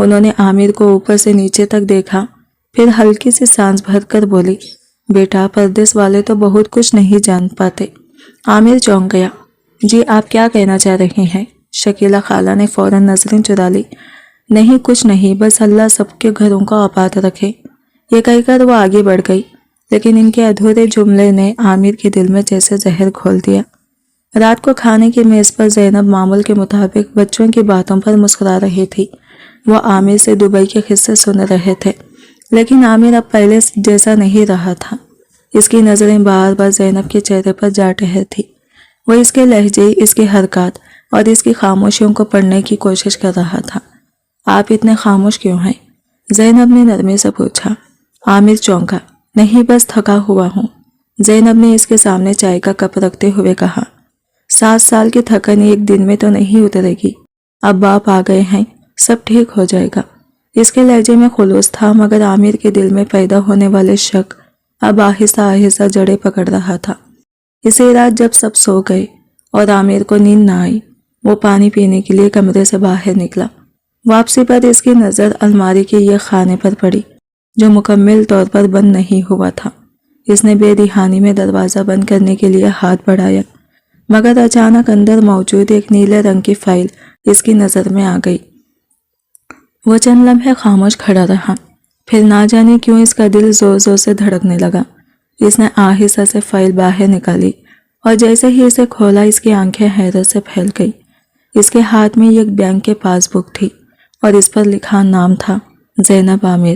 انہوں نے عامر کو اوپر سے نیچے تک دیکھا، پھر ہلکی سی سانس بھر کر بولی، بیٹا پردیس والے تو بہت کچھ نہیں جان پاتے۔ عامر چونک گیا۔ جی آپ کیا کہنا چاہ رہی ہیں؟ شکیلہ خالہ نے فوراً نظریں چرا لی۔ نہیں کچھ نہیں، بس اللہ سب کے گھروں کو آباد رکھے، یہ کہہ کر وہ آگے بڑھ گئی، لیکن ان کے ادھورے جملے نے عامر کے دل میں جیسے زہر گھول دیا۔ رات کو کھانے کی میز پر زینب معمول کے مطابق بچوں کی باتوں پر مسکرا رہی تھی۔ وہ عامر سے دبئی کے قصے سن رہے تھے، لیکن عامر اب پہلے جیسا نہیں رہا تھا۔ اس کی نظریں بار بار زینب کے چہرے پر جا ٹھہر تھی۔ وہ اس کے لہجے، اس کی حرکات اور اس کی خاموشیوں کو پڑھنے کی کوشش کر رہا تھا۔ آپ اتنے خاموش کیوں ہیں؟ زینب نے نرمی سے پوچھا۔ عامر چونکا۔ نہیں بس تھکا ہوا ہوں۔ زینب نے اس کے سامنے چائے کا کپ رکھتے ہوئے کہا۔ 7 سال کی تھکن ایک دن میں تو نہیں اترے گی، اب باپ آ گئے ہیں، سب ٹھیک ہو جائے گا۔ اس کے لہجے میں خلوص تھا، مگر عامر کے دل میں پیدا ہونے والے شک اب آہستہ آہستہ جڑیں پکڑ رہا تھا۔ اسی رات جب سب سو گئے اور عامر کو نیند نہ آئی، وہ پانی پینے کے لیے کمرے سے باہر نکلا۔ واپسی پر اس کی نظر الماری کے یہ خانے پر پڑی جو مکمل طور پر بند نہیں ہوا تھا۔ اس نے بے دہانی میں دروازہ بند کرنے کے لیے ہاتھ بڑھایا، مگر اچانک اندر موجود ایک نیلے رنگ کی فائل اس کی نظر میں آ گئی۔ وہ چند لمحے خاموش کھڑا رہا، پھر نہ جانے کیوں اس کا دل زور زور سے دھڑکنے لگا۔ اس نے آہستہ سے فائل باہر نکالی اور جیسے ہی اسے کھولا اس کی آنکھیں حیرت سے پھیل گئی۔ اس کے ہاتھ میں ایک بینک کے پاس بک تھی اور اس پر لکھا نام تھا زینب عامر۔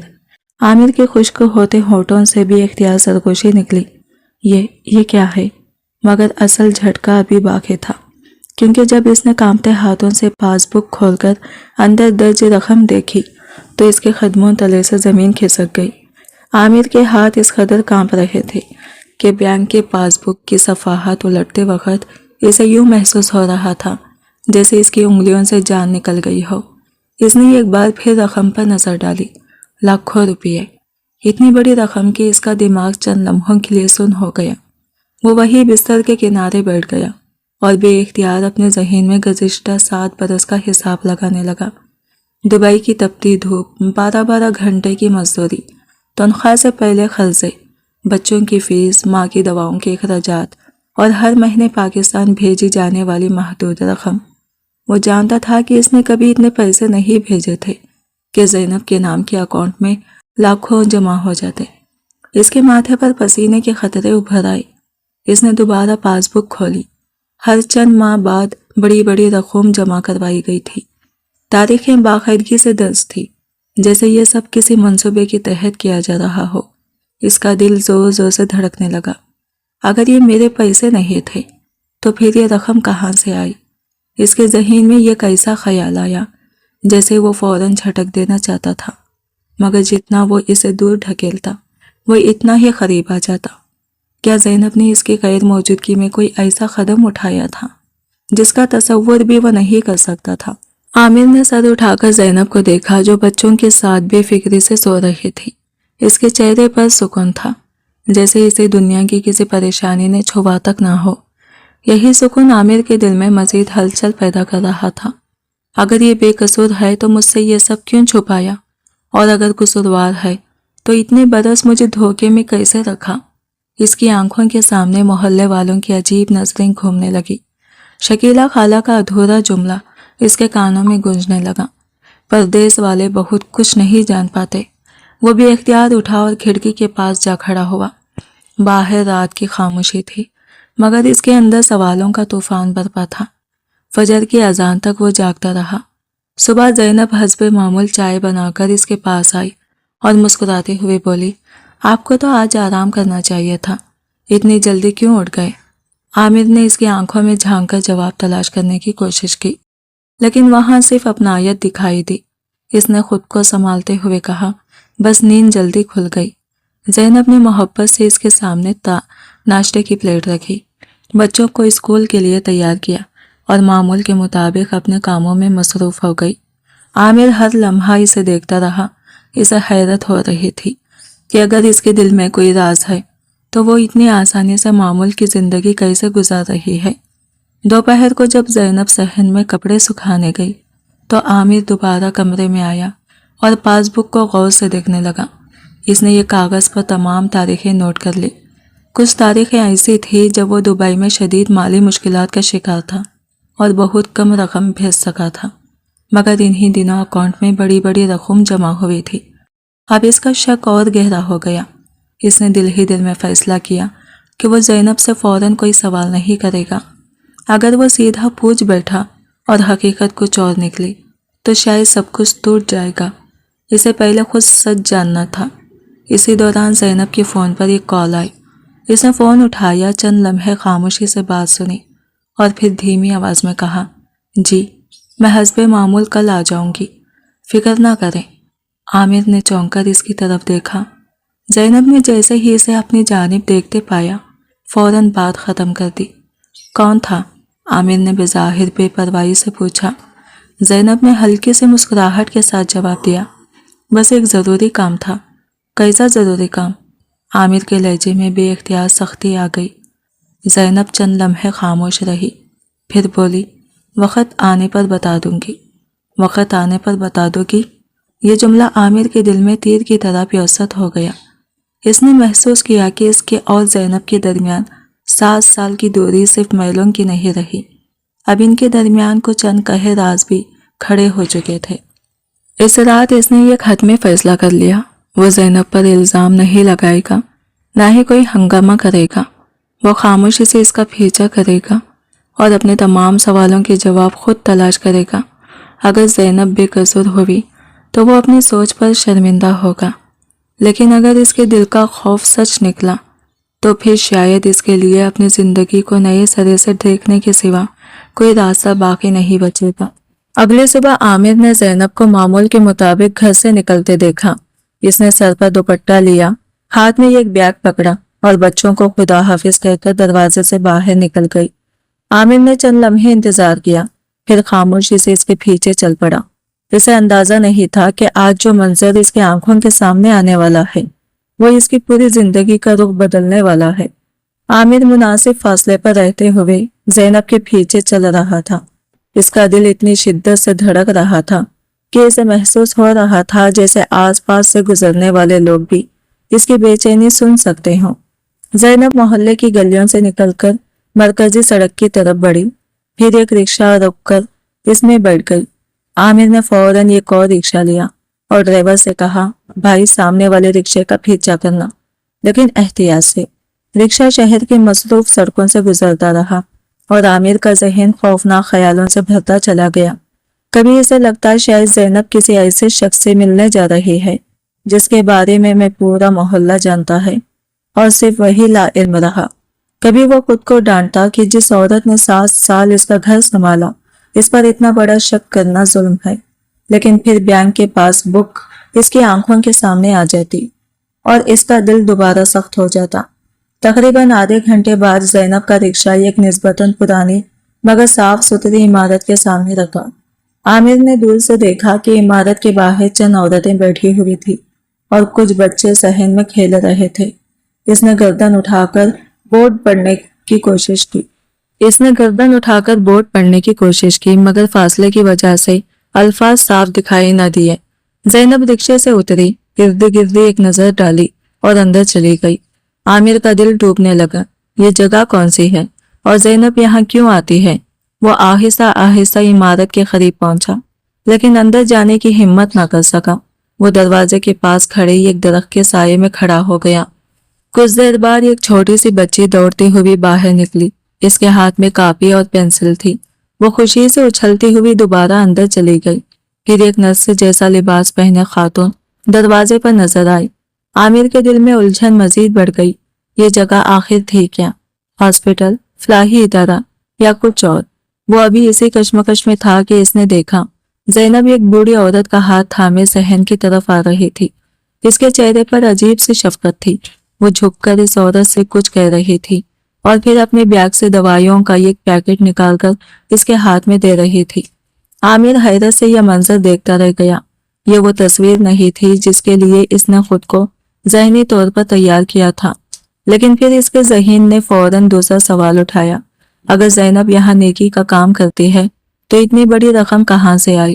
عامر کے خشک ہوتے ہونٹوں سے بھی اختیار سرگوشی نکلی۔ یہ کیا ہے؟ مگر اصل جھٹکا ابھی باقی تھا، کیونکہ جب اس نے کانپتے ہاتھوں سے پاس بک کھول کر اندر درج رقم دیکھی تو اس کے قدموں تلے سے زمین کھسک گئی۔ عامر کے ہاتھ اس قدر کانپ رہے تھے کہ بینک کے پاس بک کی صفحات الٹتے وقت اسے یوں محسوس ہو رہا تھا جیسے اس کی انگلیوں سے جان نکل گئی ہو۔ اس نے ایک بار پھر رقم پر نظر ڈالی۔ لاکھوں روپے، اتنی بڑی رقم کہ اس کا دماغ چند لمحوں کے لیے سن ہو گیا۔ وہ وہی بستر کے کنارے بیٹھ گیا اور بے اختیار اپنے ذہن میں گزشتہ 7 برس کا حساب لگانے لگا۔ دبئی کی تپتی دھوپ، 12 گھنٹے کی مزدوری، تنخواہ سے پہلے قرضے، بچوں کی فیس، ماں کی دواؤں کے اخراجات اور ہر مہینے پاکستان بھیجی جانے والی محدود رقم۔ وہ جانتا تھا کہ اس نے کبھی اتنے پیسے نہیں بھیجے تھے کہ زینب کے نام کے اکاؤنٹ میں لاکھوں جمع ہو جاتے۔ اس کے ماتھے پر پسینے کے قطرے ابھر آئے۔ اس نے دوبارہ پاس بک کھولی۔ ہر چند ماہ بعد بڑی بڑی رقوم جمع کروائی گئی تھی۔ تاریخیں باقاعدگی سے درج تھی، جیسے یہ سب کسی منصوبے کے تحت کیا جا رہا ہو۔ اس کا دل زور زور سے دھڑکنے لگا۔ اگر یہ میرے پیسے نہیں تھے تو پھر یہ رقم کہاں سے آئی؟ اس کے ذہن میں یہ کیسا خیال آیا جیسے وہ فوراً جھٹک دینا چاہتا تھا، مگر جتنا وہ اسے دور ڈھکیلتا وہ اتنا ہی قریب آ جاتا۔ کیا زینب نے اس کی غیر موجودگی میں کوئی ایسا قدم اٹھایا تھا جس کا تصور بھی وہ نہیں کر سکتا تھا؟ عامر نے سر اٹھا کر زینب کو دیکھا جو بچوں کے ساتھ بے فکری سے سو رہی تھی۔ اس کے چہرے پر سکون تھا، جیسے اسے دنیا کی کسی پریشانی نے چھوا تک نہ ہو۔ یہی سکون عامر کے دل میں مزید ہلچل پیدا کر رہا تھا۔ اگر یہ بے قصور ہے تو مجھ سے یہ سب کیوں چھپایا؟ اور اگر قصوروار ہے تو اتنے برس مجھے دھوکے میں کیسے رکھا؟ اس کی آنکھوں کے سامنے محلے والوں کی عجیب نظریں گھومنے لگی۔ شکیلہ خالہ کا ادھورا جملہ اس کے کانوں میں گونجنے لگا۔ پردیس والے بہت کچھ نہیں جان پاتے۔ وہ بھی اختیار اٹھا اور کھڑکی کے پاس جا کھڑا ہوا۔ باہر رات کی خاموشی تھی، مگر اس کے اندر سوالوں کا طوفان برپا تھا۔ فجر کی اذان تک وہ جاگتا رہا۔ صبح زینب حسب معمول چائے بنا کر اس کے پاس آئی اور مسکراتے ہوئے بولی، آپ کو تو آج آرام کرنا چاہیے تھا، اتنی جلدی کیوں اٹھ گئے؟ عامر نے اس کی آنکھوں میں جھانک کر جواب تلاش کرنے کی کوشش کی، لیکن وہاں صرف اپنائیت دکھائی دی۔ اس نے خود کو سنبھالتے ہوئے کہا، بس نیند جلدی کھل گئی۔ زینب نے محبت سے اس کے سامنے ناشتے کی پلیٹ رکھی، بچوں کو اسکول کے لیے تیار کیا اور معمول کے مطابق اپنے کاموں میں مصروف ہو گئی۔ عامر ہر لمحہ اسے دیکھتا رہا۔ اسے حیرت ہو رہی تھی کہ اگر اس کے دل میں کوئی راز ہے تو وہ اتنی آسانی سے معمول کی زندگی کیسے گزار رہی ہے۔ دوپہر کو جب زینب صحن میں کپڑے سکھانے گئی تو عامر دوبارہ کمرے میں آیا اور پاس بک کو غور سے دیکھنے لگا۔ اس نے یہ کاغذ پر تمام تاریخیں نوٹ کر لی۔ کچھ تاریخیں ایسی تھی جب وہ دبئی میں شدید مالی مشکلات کا شکار تھا اور بہت کم رقم بھیج سکا تھا، مگر انہی دنوں اکاؤنٹ میں بڑی بڑی رقم جمع ہوئی تھی۔ اب اس کا شک اور گہرا ہو گیا۔ اس نے دل ہی دل میں فیصلہ کیا کہ وہ زینب سے فوراً کوئی سوال نہیں کرے گا۔ اگر وہ سیدھا پوچھ بیٹھا اور حقیقت کچھ اور نکلی تو شاید سب کچھ ٹوٹ جائے گا۔ اسے پہلے خود سچ جاننا تھا۔ اسی دوران زینب کے فون پر ایک کال آئی۔ اس نے فون اٹھایا، چند لمحے خاموشی سے بات سنی اور پھر دھیمی آواز میں کہا، جی میں حسب معمول کل آ جاؤں گی، فکر نہ کریں۔ عامر نے چونک کر اس کی طرف دیکھا۔ زینب نے جیسے ہی اسے اپنی جانب دیکھتے پایا فوراً بات ختم کر دی۔ کون تھا؟ عامر نے بظاہر بے پرواہی سے پوچھا۔ زینب نے ہلکی سے مسکراہٹ کے ساتھ جواب دیا، بس ایک ضروری کام تھا۔ کیسا ضروری کام؟ عامر کے لہجے میں بے اختیار سختی آ گئی۔ زینب چند لمحے خاموش رہی، پھر بولی، وقت آنے پر بتا دوں گی۔ وقت آنے پر بتا دو گی؟ یہ جملہ عامر کے دل میں تیر کی طرح پیوست ہو گیا۔ اس نے محسوس کیا کہ اس کے اور زینب کے درمیان 7 سال کی دوری صرف میلوں کی نہیں رہی، اب ان کے درمیان کچھ انکہے راز بھی کھڑے ہو چکے تھے۔ اس رات اس نے ایک حتمی فیصلہ کر لیا۔ وہ زینب پر الزام نہیں لگائے گا، نہ ہی کوئی ہنگامہ کرے گا۔ وہ خاموشی سے اس کا پیچھا کرے گا اور اپنے تمام سوالوں کے جواب خود تلاش کرے گا۔ اگر زینب بے قصور ہوئی تو وہ اپنی سوچ پر شرمندہ ہوگا، لیکن اگر اس کے دل کا خوف سچ نکلا تو پھر شاید اس کے لیے اپنی زندگی کو نئے سرے سے دیکھنے کے سوا کوئی راستہ باقی نہیں بچے گا۔ اگلے صبح عامر نے زینب کو معمول کے مطابق گھر سے نکلتے دیکھا۔ اس نے سر پر دوپٹہ لیا، ہاتھ میں ایک بیگ پکڑا اور بچوں کو خدا حافظ کہہ کر دروازے سے باہر نکل گئی۔ عامر نے چند لمحے انتظار کیا، پھر خاموشی سے اس کے پیچھے چل پڑا۔ اسے اندازہ نہیں تھا کہ آج جو منظر اس کے آنکھوں کے سامنے آنے والا ہے وہ اس کی پوری زندگی کا رخ بدلنے والا ہے۔ عامر مناسب فاصلے پر رہتے ہوئے زینب کے پیچھے چل رہا تھا۔ اس کا دل اتنی شدت سے دھڑک رہا تھا کہ اسے محسوس ہو رہا تھا جیسے آس پاس سے گزرنے والے لوگ بھی اس کی بے چینی سن سکتے ہوں۔ زینب محلے کی گلیوں سے نکل کر مرکزی سڑک کی طرف بڑھی، پھر ایک رکشہ روک کر اس میں بیٹھ گئی۔ عامر نے فوراً ایک اور رکشہ لیا اور ڈرائیور سے کہا، بھائی سامنے والے رکشے کا پیچھا کرنا، لیکن احتیاط سے۔ رکشہ شہر کی مصروف سڑکوں سے گزرتا رہا اور عامر کا ذہن خوفناک خیالوں سے بھرتا چلا گیا۔ کبھی اسے لگتا شاید زینب کسی ایسے شخص سے ملنے جا رہی ہے جس کے بارے میں پورا محلہ جانتا ہے اور صرف وہی لا علم رہا۔ کبھی وہ خود کو ڈانٹتا کہ جس عورت نے 7 سال اس کا گھر سنبھالا اس پر اتنا بڑا شک کرنا ظلم ہے، لیکن پھر بینک کے پاس بک اس کی آنکھوں کے سامنے آ جاتی اور اس کا دل دوبارہ سخت ہو جاتا۔ تقریباً آدھے گھنٹے بعد زینب کا رکشہ ایک نسبتاً پرانی مگر صاف ستھری عمارت کے سامنے رکا۔ عامر نے دور سے دیکھا کہ عمارت کے باہر چند عورتیں بیٹھی ہوئی تھی اور کچھ بچے صحن میں کھیل رہے تھے۔ اس نے گردن اٹھا کر بورڈ پڑھنے کی کوشش کی مگر فاصلے کی وجہ سے الفاظ صاف دکھائی نہ دیے۔ زینب رکشے سے اتری، ارد گرد ایک نظر ڈالی اور اندر چلی گئی۔ عامر کا دل ڈوبنے لگا، یہ جگہ کون سی ہے اور زینب یہاں کیوں آتی ہے؟ وہ آہستہ آہستہ عمارت کے قریب پہنچا، لیکن اندر جانے کی ہمت نہ کر سکا۔ وہ دروازے کے پاس کھڑے ایک درخت کے سائے میں کھڑا ہو گیا۔ کچھ دیر بعد ایک چھوٹی سی بچی دوڑتی ہوئی باہر نکلی۔ اس کے ہاتھ میں کاپی اور پینسل تھی۔ وہ خوشی سے اچھلتی ہوئی دوبارہ اندر چلی گئی۔ پھر ایک نرس جیسا لباس پہنے خاتون دروازے پر نظر آئی۔ عامر کے دل میں الجھن مزید بڑھ گئی۔ یہ جگہ آخر تھی کیا؟ ہاسپٹل، فلاحی ادارہ یا کچھ اور؟ وہ ابھی اسی کشمکش میں تھا کہ اس نے دیکھا زینب ایک بوڑھی عورت کا ہاتھ تھامے صحن کی طرف آ رہی تھی۔ اس کے چہرے پر عجیب سی شفقت تھی۔ وہ جھک کر اس عورت سے کچھ کہہ رہی تھی اور پھر اپنے بیگ سے دوائیوں کا ایک پیکٹ نکال کر اس کے ہاتھ میں دے رہی تھی۔ عامر حیرت سے یہ منظر دیکھتا رہ گیا۔ یہ وہ تصویر نہیں تھی جس کے لیے اس نے خود کو ذہنی طور پر تیار کیا تھا، لیکن پھر اس کے ذہن نے فوراً دوسرا سوال اٹھایا۔ اگر زینب یہاں نیکی کا کام کرتی ہے تو اتنی بڑی رقم کہاں سے آئی؟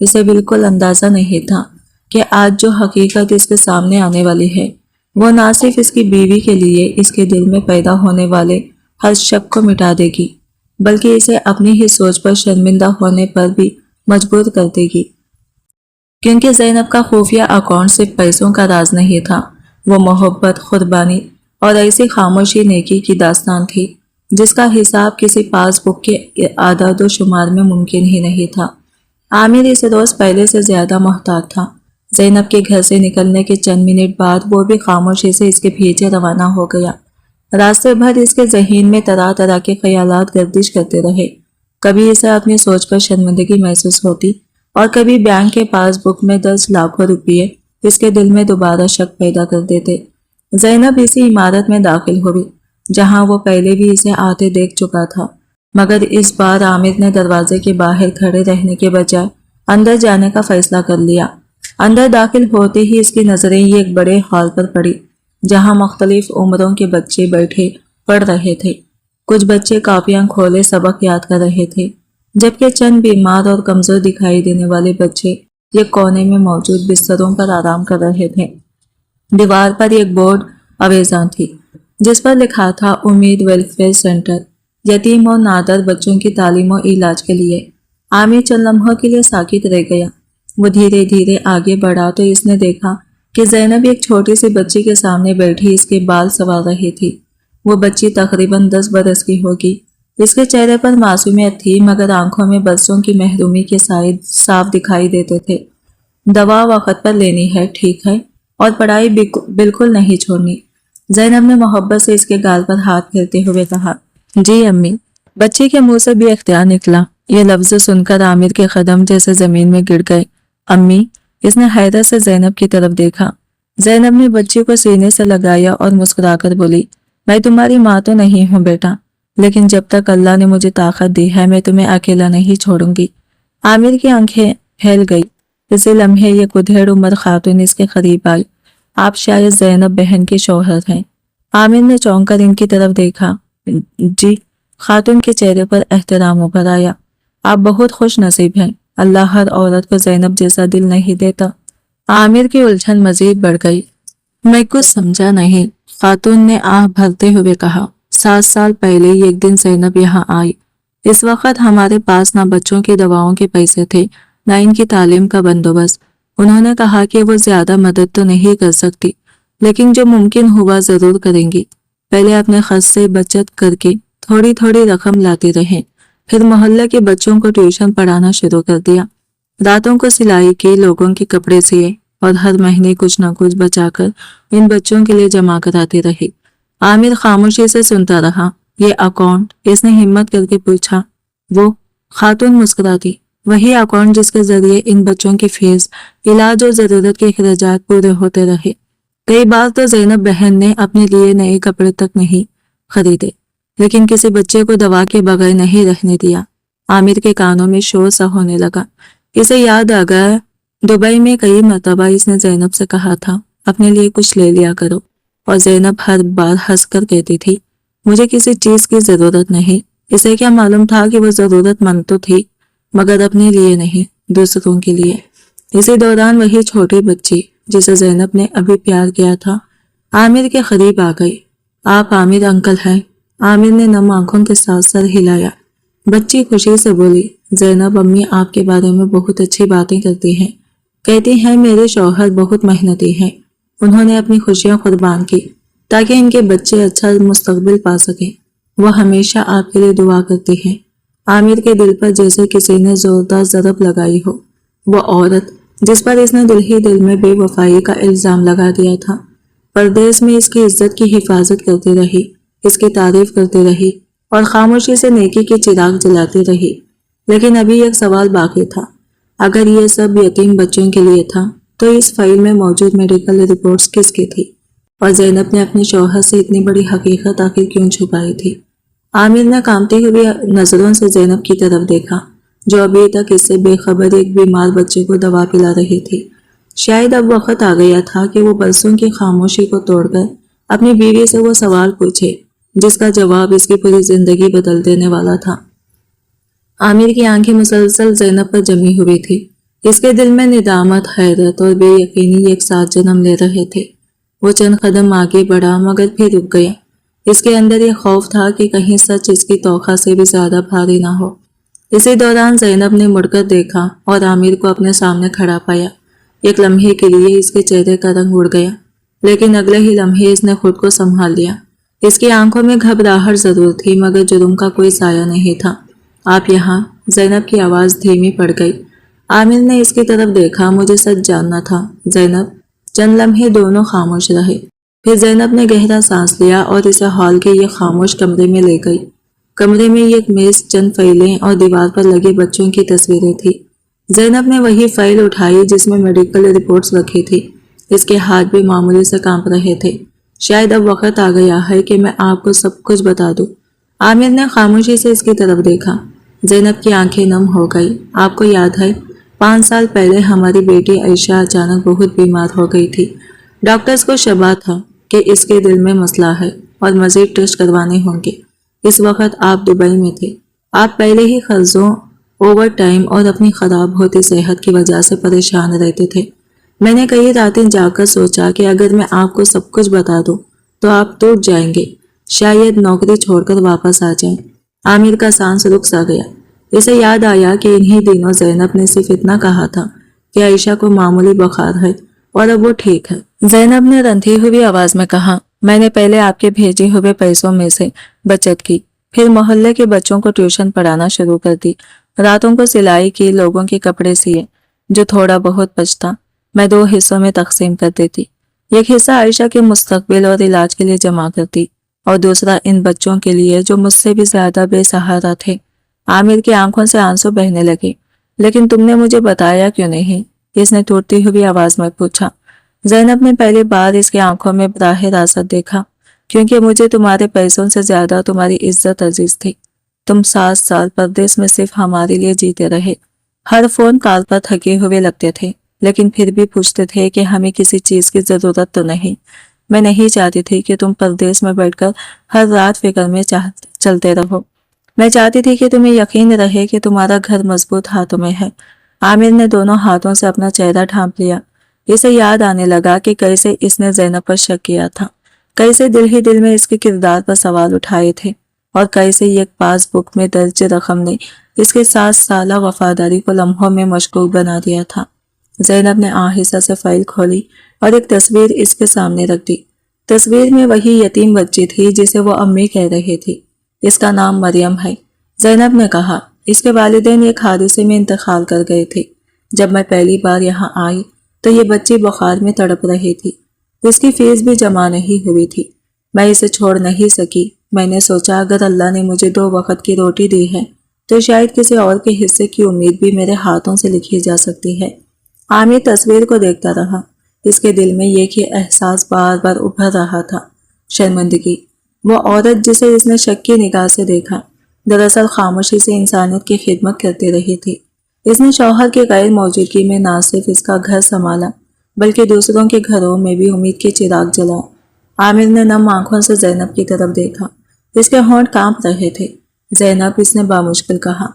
اسے بالکل اندازہ نہیں تھا کہ آج جو حقیقت اس کے سامنے آنے والی ہے وہ نہ صرف اس کی بیوی کے لیے اس کے دل میں پیدا ہونے والے ہر شک کو مٹا دے گی بلکہ اسے اپنی ہی سوچ پر شرمندہ ہونے پر بھی مجبور کر دے گی، کیونکہ زینب کا خفیہ اکاؤنٹ صرف پیسوں کا راز نہیں تھا، وہ محبت، قربانی اور ایسی خاموشی نیکی کی داستان تھی جس کا حساب کسی پاس بک کے اعداد و شمار میں ممکن ہی نہیں تھا۔ عامر اس روز پہلے سے زیادہ محتاط تھا۔ زینب کے گھر سے نکلنے کے چند منٹ بعد وہ بھی خاموشی سے اس کے پیچھے روانہ ہو گیا۔ راستے بھر اس کے ذہن میں طرح طرح کے خیالات گردش کرتے رہے۔ کبھی اسے اپنی سوچ پر شرمندگی محسوس ہوتی اور کبھی بینک کے پاس بک میں درج لاکھوں روپے اس کے دل میں دوبارہ شک پیدا کر دیتے۔ زینب اسی عمارت میں داخل ہوئی جہاں وہ پہلے بھی اسے آتے دیکھ چکا تھا، مگر اس بار عامر نے دروازے کے باہر کھڑے رہنے کے بجائے اندر جانے کا فیصلہ کر لیا۔ اندر داخل ہوتے ہی اس کی نظریں ایک بڑے ہال پر پڑی جہاں مختلف عمروں کے بچے بیٹھے پڑھ رہے تھے۔ کچھ بچے کاپیاں کھولے سبق یاد کر رہے تھے، جبکہ چند بیمار اور کمزور دکھائی دینے والے بچے ایک کونے میں موجود بستروں پر آرام کر رہے تھے۔ دیوار پر ایک بورڈ آویزاں تھی جس پر لکھا تھا امید ویلفیئر سینٹر، یتیم اور نادر بچوں کی تعلیم و علاج کے لیے۔ عامر چند لمحوں کے لیے ساکت رہ گیا۔ وہ دھیرے دھیرے آگے بڑھا تو اس نے دیکھا کہ زینب ایک چھوٹی سی بچی کے سامنے بیٹھی اس کے بال سنوار رہی تھی۔ وہ بچی تقریباً 10 برس کی ہوگی۔ اس کے چہرے پر معصومیت تھی مگر آنکھوں میں برسوں کی محرومی کے سائے صاف دکھائی دیتے تھے۔ دوا وقت پر لینی ہے، ٹھیک ہے، اور پڑھائی بالکل نہیں چھوڑنی۔ زینب نے محبت سے اس کے گال پر ہاتھ پھیرتے ہوئے کہا، جی امی۔ بچی کے منہ سے بھی اختیار نکلا۔ یہ لفظ سن کر عامر کے قدم جیسے زمین میں گر گئے۔ امی، اس نے حیرت سے زینب کی طرف دیکھا۔ زینب نے بچی کو سینے سے لگایا اور مسکرا کر بولی، میں تمہاری ماں تو نہیں ہوں بیٹا، لیکن جب تک اللہ نے مجھے طاقت دی ہے میں تمہیں اکیلا نہیں چھوڑوں گی۔ عامر کی آنکھیں پھیل گئی۔ اسی لمحے یہ گدھیڑ عمر خاتون اس کے قریب آئی۔ آپ شاید زینب بہن کے شوہر ہیں؟ عامر نے چونک کر ان کی طرف دیکھا۔ جی۔ خاتون کے چہرے پر احترام ابھر آیا۔ آپ بہت خوش نصیب ہیں، اللہ ہر عورت کو زینب جیسا دل نہیں دیتا۔ عامر کی الجھن مزید بڑھ گئی۔ میں کچھ سمجھا نہیں، خاتون نے آہ بھرتے ہوئے کہا۔ 7 سال پہلے ایک دن زینب یہاں آئی۔ اس وقت ہمارے پاس نہ بچوں کی دواؤں کے پیسے تھے نہ ان کی تعلیم کا بندوبست۔ انہوں نے کہا کہ وہ زیادہ مدد تو نہیں کر سکتی، لیکن جو ممکن ہوا ضرور کریں گی۔ پہلے اپنے خرچ سے بچت کر کے تھوڑی تھوڑی رقم لاتے رہے، پھر محلے کے بچوں کو ٹیوشن پڑھانا شروع کر دیا۔ راتوں کو سلائی کی، لوگوں کے کپڑے سیے اور ہر مہینے کچھ نہ کچھ بچا کر ان بچوں کے لیے جمع کراتے رہے۔ عامر خاموشی سے سنتا رہا۔ یہ اکاؤنٹ؟ اس نے ہمت کر کے پوچھا۔ وہ خاتون مسکراتی، وہی اکاؤنٹ جس کے ذریعے ان بچوں کی فیس، علاج اور ضرورت کے اخراجات پورے ہوتے رہے۔ کئی بار تو زینب بہن نے اپنے لیے نئے کپڑے تک نہیں خریدے، لیکن کسی بچے کو دوا کے بغیر نہیں رہنے دیا۔ عامر کے کانوں میں شور سا ہونے لگا۔ اسے یاد آ گیا دبئی میں کئی مرتبہ اس نے زینب سے کہا تھا اپنے لیے کچھ لے لیا کرو، اور زینب ہر بار ہنس کر کہتی تھی مجھے کسی چیز کی ضرورت نہیں۔ اسے کیا معلوم تھا کہ وہ ضرورت مند تو تھی مگر اپنے لیے نہیں، دوسروں کے لیے۔ اسی دوران وہی چھوٹی بچی جسے زینب نے ابھی پیار کیا تھا عامر کے قریب آ گئی۔ آپ عامر انکل ہیں؟ عامر نے نم آنکھوں کے ساتھ سر ہلایا۔ بچی خوشی سے بولی، زینب امی آپ کے بارے میں بہت اچھی باتیں کرتی ہیں، کہتی ہیں میرے شوہر بہت محنتی ہیں، انہوں نے اپنی خوشیاں قربان کی تاکہ ان کے بچے اچھا مستقبل پا سکیں، وہ ہمیشہ آپ کے لیے دعا کرتی ہیں۔ عامر کے دل پر جیسے کسی نے زوردار ضرب لگائی ہو۔ وہ عورت جس پر اس نے دل ہی دل میں بے وفائی کا الزام لگا دیا تھا، پردیس میں اس کی عزت کی حفاظت کرتی رہی، اس کی تعریف کرتی رہی اور خاموشی سے نیکی کے چراغ جلاتی رہی۔ لیکن ابھی ایک سوال باقی تھا، اگر یہ سب یتیم بچوں کے لیے تھا تو اس فائل میں موجود میڈیکل رپورٹس کس کی تھی؟ اور زینب نے اپنے شوہر سے اتنی بڑی حقیقت آخر کیوں چھپائی تھی؟ عامر نے کانپتی ہوئی نظروں سے زینب کی طرف دیکھا جو ابھی تک اس سے بے خبر ایک بیمار بچے کو دوا پلا رہی تھی۔ شاید اب وقت آ گیا تھا کہ وہ برسوں کی خاموشی کو توڑ کر اپنی بیوی سے وہ سوال پوچھے جس کا جواب اس کی پوری زندگی بدل دینے والا تھا۔ عامر کی آنکھیں مسلسل زینب پر جمی ہوئی تھی۔ اس کے دل میں ندامت، حیرت اور بے یقینی ایک ساتھ جنم لے رہے تھے۔ وہ چند قدم آگے بڑھا مگر پھر رک گیا۔ اس کے اندر یہ خوف تھا کہ کہیں سچ اس کی توقع سے بھی زیادہ بھاری نہ ہو۔ اسی دوران زینب نے مڑ کر دیکھا اور عامر کو اپنے سامنے کھڑا پایا۔ ایک لمحے کے لیے اس کے چہرے کا رنگ اڑ گیا، لیکن اگلے ہی لمحے اس نے خود کو سنبھال لیا۔ اس کی آنکھوں میں گھبراہٹ ضرور تھی مگر جرم کا کوئی سایہ نہیں تھا۔ آپ یہاں؟ زینب کی آواز دھیمی پڑ گئی۔ عامر نے اس کی طرف دیکھا۔ مجھے سچ جاننا تھا زینب۔ چند لمحے دونوں خاموش رہے۔ پھر زینب نے گہرا سانس لیا اور اسے ہال کے یہ خاموش کمرے میں لے گئی۔ کمرے میں ایک میز، چند فائلیں اور دیوار پر لگے بچوں کی تصویریں تھی۔ زینب نے وہی فائل اٹھائی جس میں میڈیکل رپورٹس رکھی تھی۔ اس کے ہاتھ بھی معمولی سے کانپ رہے تھے۔ شاید اب وقت آ گیا ہے کہ میں آپ کو سب کچھ بتا دوں۔ عامر نے خاموشی سے اس کی طرف دیکھا۔ زینب کی آنکھیں نم ہو گئی۔ آپ کو یاد ہے 5 سال پہلے ہماری بیٹی عائشہ اچانک بہت بیمار ہو گئی تھی۔ ڈاکٹرز کو شبہ تھا کہ اس کے دل میں مسئلہ ہے اور مزید ٹیسٹ کروانے ہوں گے۔ اس وقت آپ دبئی میں تھے۔ آپ پہلے ہی قرضوں، اوور ٹائم اور اپنی خراب ہوتی صحت کی وجہ سے پریشان رہتے تھے۔ میں نے کئی راتیں جا کر سوچا کہ اگر میں آپ کو سب کچھ بتا دوں تو آپ ٹوٹ جائیں گے، شاید نوکری چھوڑ کر واپس آ جائیں۔ عامر کا سانس رک سا گیا۔ اسے یاد آیا کہ انہی دنوں زینب نے صرف اتنا کہا تھا کہ عائشہ کو معمولی بخار ہے اور اب وہ ٹھیک ہے۔ زینب نے رنجی ہوئی آواز میں کہا، میں نے پہلے آپ کے بھیجے ہوئے پیسوں میں سے بچت کی، پھر محلے کے بچوں کو ٹیوشن پڑھانا شروع کر دی، راتوں کو سلائی کی، لوگوں کے کپڑے سیے، جو تھوڑا بہت بچتا میں 2 حصوں میں تقسیم کر دیتی۔ ایک حصہ عائشہ کے مستقبل اور علاج کے لیے جمع کرتی اور دوسرا ان بچوں کے لیے جو مجھ سے بھی زیادہ بے سہارا تھے۔ عامر کی آنکھوں سے آنسو بہنے لگے۔ لیکن تم نے مجھے بتایا کیوں نہیں؟ اس نے ٹوٹتی ہوئی آواز میں پوچھا۔ زینب نے پہلی بار اس کی آنکھوں میں براہ راست دیکھا۔ کیونکہ مجھے تمہارے پیسوں سے زیادہ تمہاری عزت عزیز تھی۔ تم 7 سال پردیس میں صرف ہمارے لیے جیتے رہے۔ ہر فون کال پر تھکے ہوئے لگتے تھے، لیکن پھر بھی پوچھتے تھے کہ ہمیں کسی چیز کی ضرورت تو نہیں۔ میں نہیں چاہتی تھی کہ تم پردیس میں بیٹھ کر ہر رات فکر میں چلتے رہو۔ میں چاہتی تھی کہ تمہیں یقین رہے کہ تمہارا گھر مضبوط ہاتھوں میں ہے۔ عامر نے دونوں ہاتھوں سے اپنا چہرہ ڈھانپ لیا۔ اسے یاد آنے لگا کہ کیسے اس نے زینب پر شک کیا تھا، کیسے دل ہی دل میں اس کے کردار پر سوال اٹھائے تھے، اور کیسے ایک پاس بک میں درج رقم نے اس کے 7 سالہ وفاداری کو لمحوں میں مشکوک بنا دیا تھا۔ زینب نے آہستہ سے فائل کھولی اور ایک تصویر اس کے سامنے رکھ دی۔ تصویر میں وہی یتیم بچی تھی جسے وہ امی کہہ رہی تھی۔ اس کا نام مریم ہے۔ زینب نے کہا، اس کے والدین ایک حادثے میں انتقال کر گئے تھے۔ جب میں پہلی بار یہاں آئی تو یہ بچی بخار میں تڑپ رہی تھی۔ اس کی فیس بھی جمع نہیں ہوئی تھی۔ میں اسے چھوڑ نہیں سکی۔ میں نے سوچا اگر اللہ نے مجھے 2 وقت کی روٹی دی ہے تو شاید کسی اور کے حصے کی امید بھی میرے ہاتھوں سے لکھی جا سکتی ہے۔ عامر تصویر کو دیکھتا رہا۔ اس کے دل میں ایک ہی احساس بار بار ابھر رہا تھا، شرمندگی۔ وہ عورت جسے اس نے شک کی نگاہ سے دیکھا، دراصل خاموشی سے انسانیت کی خدمت کرتی رہی تھی۔ اس نے شوہر کی غیر موجودگی میں نہ صرف اس کا گھر سنبھالا بلکہ دوسروں کے گھروں میں بھی امید کے چراغ جلائے۔ عامر نے نم آنکھوں سے زینب کی طرف دیکھا۔ اس کے ہونٹ کانپ رہے تھے۔ زینب، اس نے بامشکل کہا،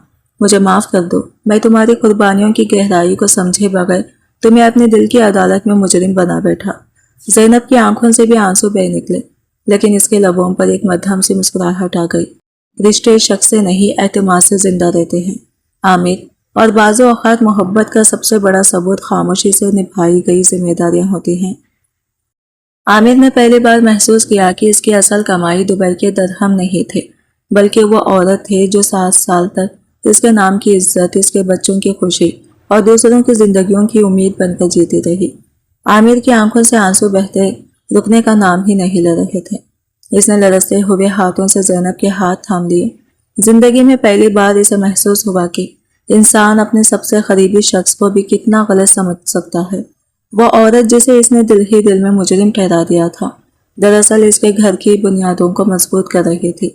مجھے معاف کر دو۔ میں تمہاری قربانیوں کی گہرائی کو سمجھے بغیر تمہیں اپنے دل کی عدالت میں مجرم بنا بیٹھا۔ زینب کی آنکھوں سے بھی آنسو بہہ نکلے، لیکن اس کے لبوں پر ایک مدھم سی مسکراہٹ آ گئی۔ رشتے شک سے نہیں، اعتماد سے زندہ رہتے ہیں عامر، اور بعض اوقات محبت کا سب سے بڑا ثبوت خاموشی سے نبھائی گئی ذمہ داریاں ہوتی ہیں۔ عامر نے پہلی بار محسوس کیا کہ اس کی اصل کمائی دبئی کے درہم نہیں تھے، بلکہ وہ عورت تھی جو 7 سال تک اس کے نام کی عزت، اس کے بچوں کی خوشی اور دوسروں کی زندگیوں کی امید بن کر جیتی رہی۔ عامر کی آنکھوں سے آنسو بہتے رکنے کا نام ہی نہیں لے رہے تھے۔ اس نے لرزتے ہوئے ہاتھوں سے زینب کے ہاتھ تھام لیے۔ زندگی میں پہلی بار اسے محسوس ہوا کہ انسان اپنے سب سے قریبی شخص کو بھی کتنا غلط سمجھ سکتا ہے۔ وہ عورت جسے اس نے دل ہی دل میں مجرم ٹھہرا دیا تھا، دراصل اس کے گھر کی بنیادوں کو مضبوط کر رہی تھی۔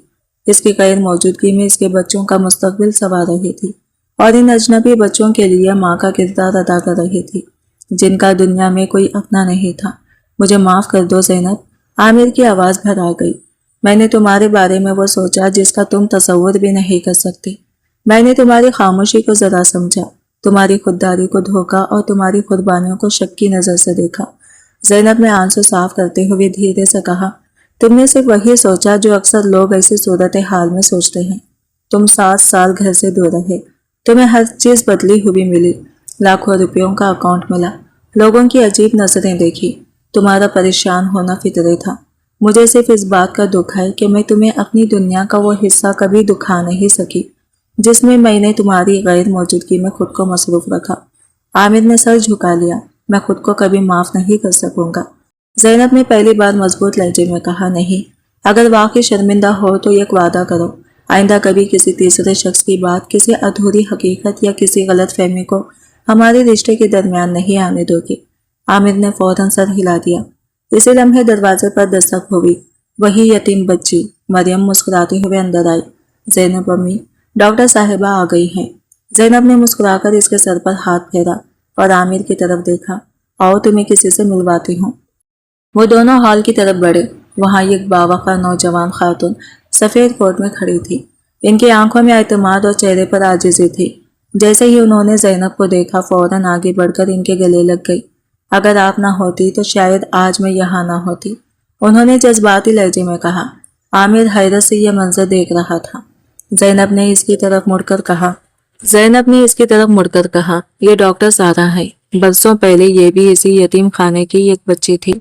اس کی غیر موجودگی میں اس کے بچوں کا مستقبل سنوار رہی تھی، اور ان اجنبی بچوں کے لیے ماں کا کردار ادا کر رہی تھی، جن کا دنیا میں کوئی اپنا نہیں تھا۔ مجھے معاف کر دو زینب، عامر کی آواز بھر آ گئی۔ میں نے تمہارے بارے میں وہ سوچا جس کا تم تصور بھی نہیں کر سکتے۔ میں نے تمہاری خاموشی کو ذرا سمجھا، تمہاری خودداری کو دھوکا اور تمہاری قربانیوں کو شک کی نظر سے دیکھا۔ زینب نے آنسو صاف کرتے ہوئے دھیرے سے کہا، تم نے صرف وہی سوچا جو اکثر لوگ ایسی صورتحال میں سوچتے ہیں۔ تم 7 سال گھر سے دور رہے، تمہیں ہر چیز بدلی ہوئی ملی، لاکھوں روپیوں کا اکاؤنٹ ملا، لوگوں کی عجیب نظریں دیکھی، تمہارا پریشان ہونا فطری تھا۔ مجھے صرف اس بات کا دکھ ہے کہ میں تمہیں اپنی دنیا کا وہ حصہ کبھی دکھا نہیں سکی جس میں نے تمہاری غیر موجودگی میں خود کو مصروف رکھا۔ عامر نے سر جھکا لیا، میں خود کو کبھی معاف نہیں کر سکوں گا۔ زینب نے پہلی بار مضبوط لہجے میں کہا، نہیں، اگر واقعی شرمندہ ہو تو ایک وعدہ کرو، آئندہ کبھی کسی تیسرے شخص کی بات، کسی ادھوری حقیقت یا کسی غلط فہمی کو ہمارے رشتے کے درمیان نہیں آنے دو گی۔ عامر نے فوراً سر ہلا دیا۔ اسی لمحے دروازے پر دستک ہوئی، وہی یتیم بچی مریم مسکراتے ہوئے اندر آئی۔ زینب امی، ڈاکٹر صاحبہ آ گئی ہیں۔ زینب نے مسکرا کر اس کے سر پر ہاتھ پھیرا اور عامر کی طرف دیکھا، آؤ تمہیں کسی سے ملواتی ہوں۔ وہ دونوں ہال کی طرف بڑھے، وہاں ایک باوقار نوجوان خاتون سفید کوٹ میں کھڑی تھی۔ ان کی آنکھوں میں اعتماد اور چہرے پر عاجزی تھی۔ جیسے ہی انہوں نے زینب کو دیکھا فوراً آگے بڑھ کر ان کے گلے لگ گئی۔ اگر آپ نہ ہوتی تو شاید آج میں یہاں نہ ہوتی، انہوں نے جذباتی لہجے میں کہا۔ عامر حیرت سے یہ منظر دیکھ رہا تھا۔ زینب نے اس کی طرف مڑ کر کہا، یہ ڈاکٹر سارہ ہے، برسوں پہلے یہ بھی اسی یتیم خانے کی ایک بچی تھی،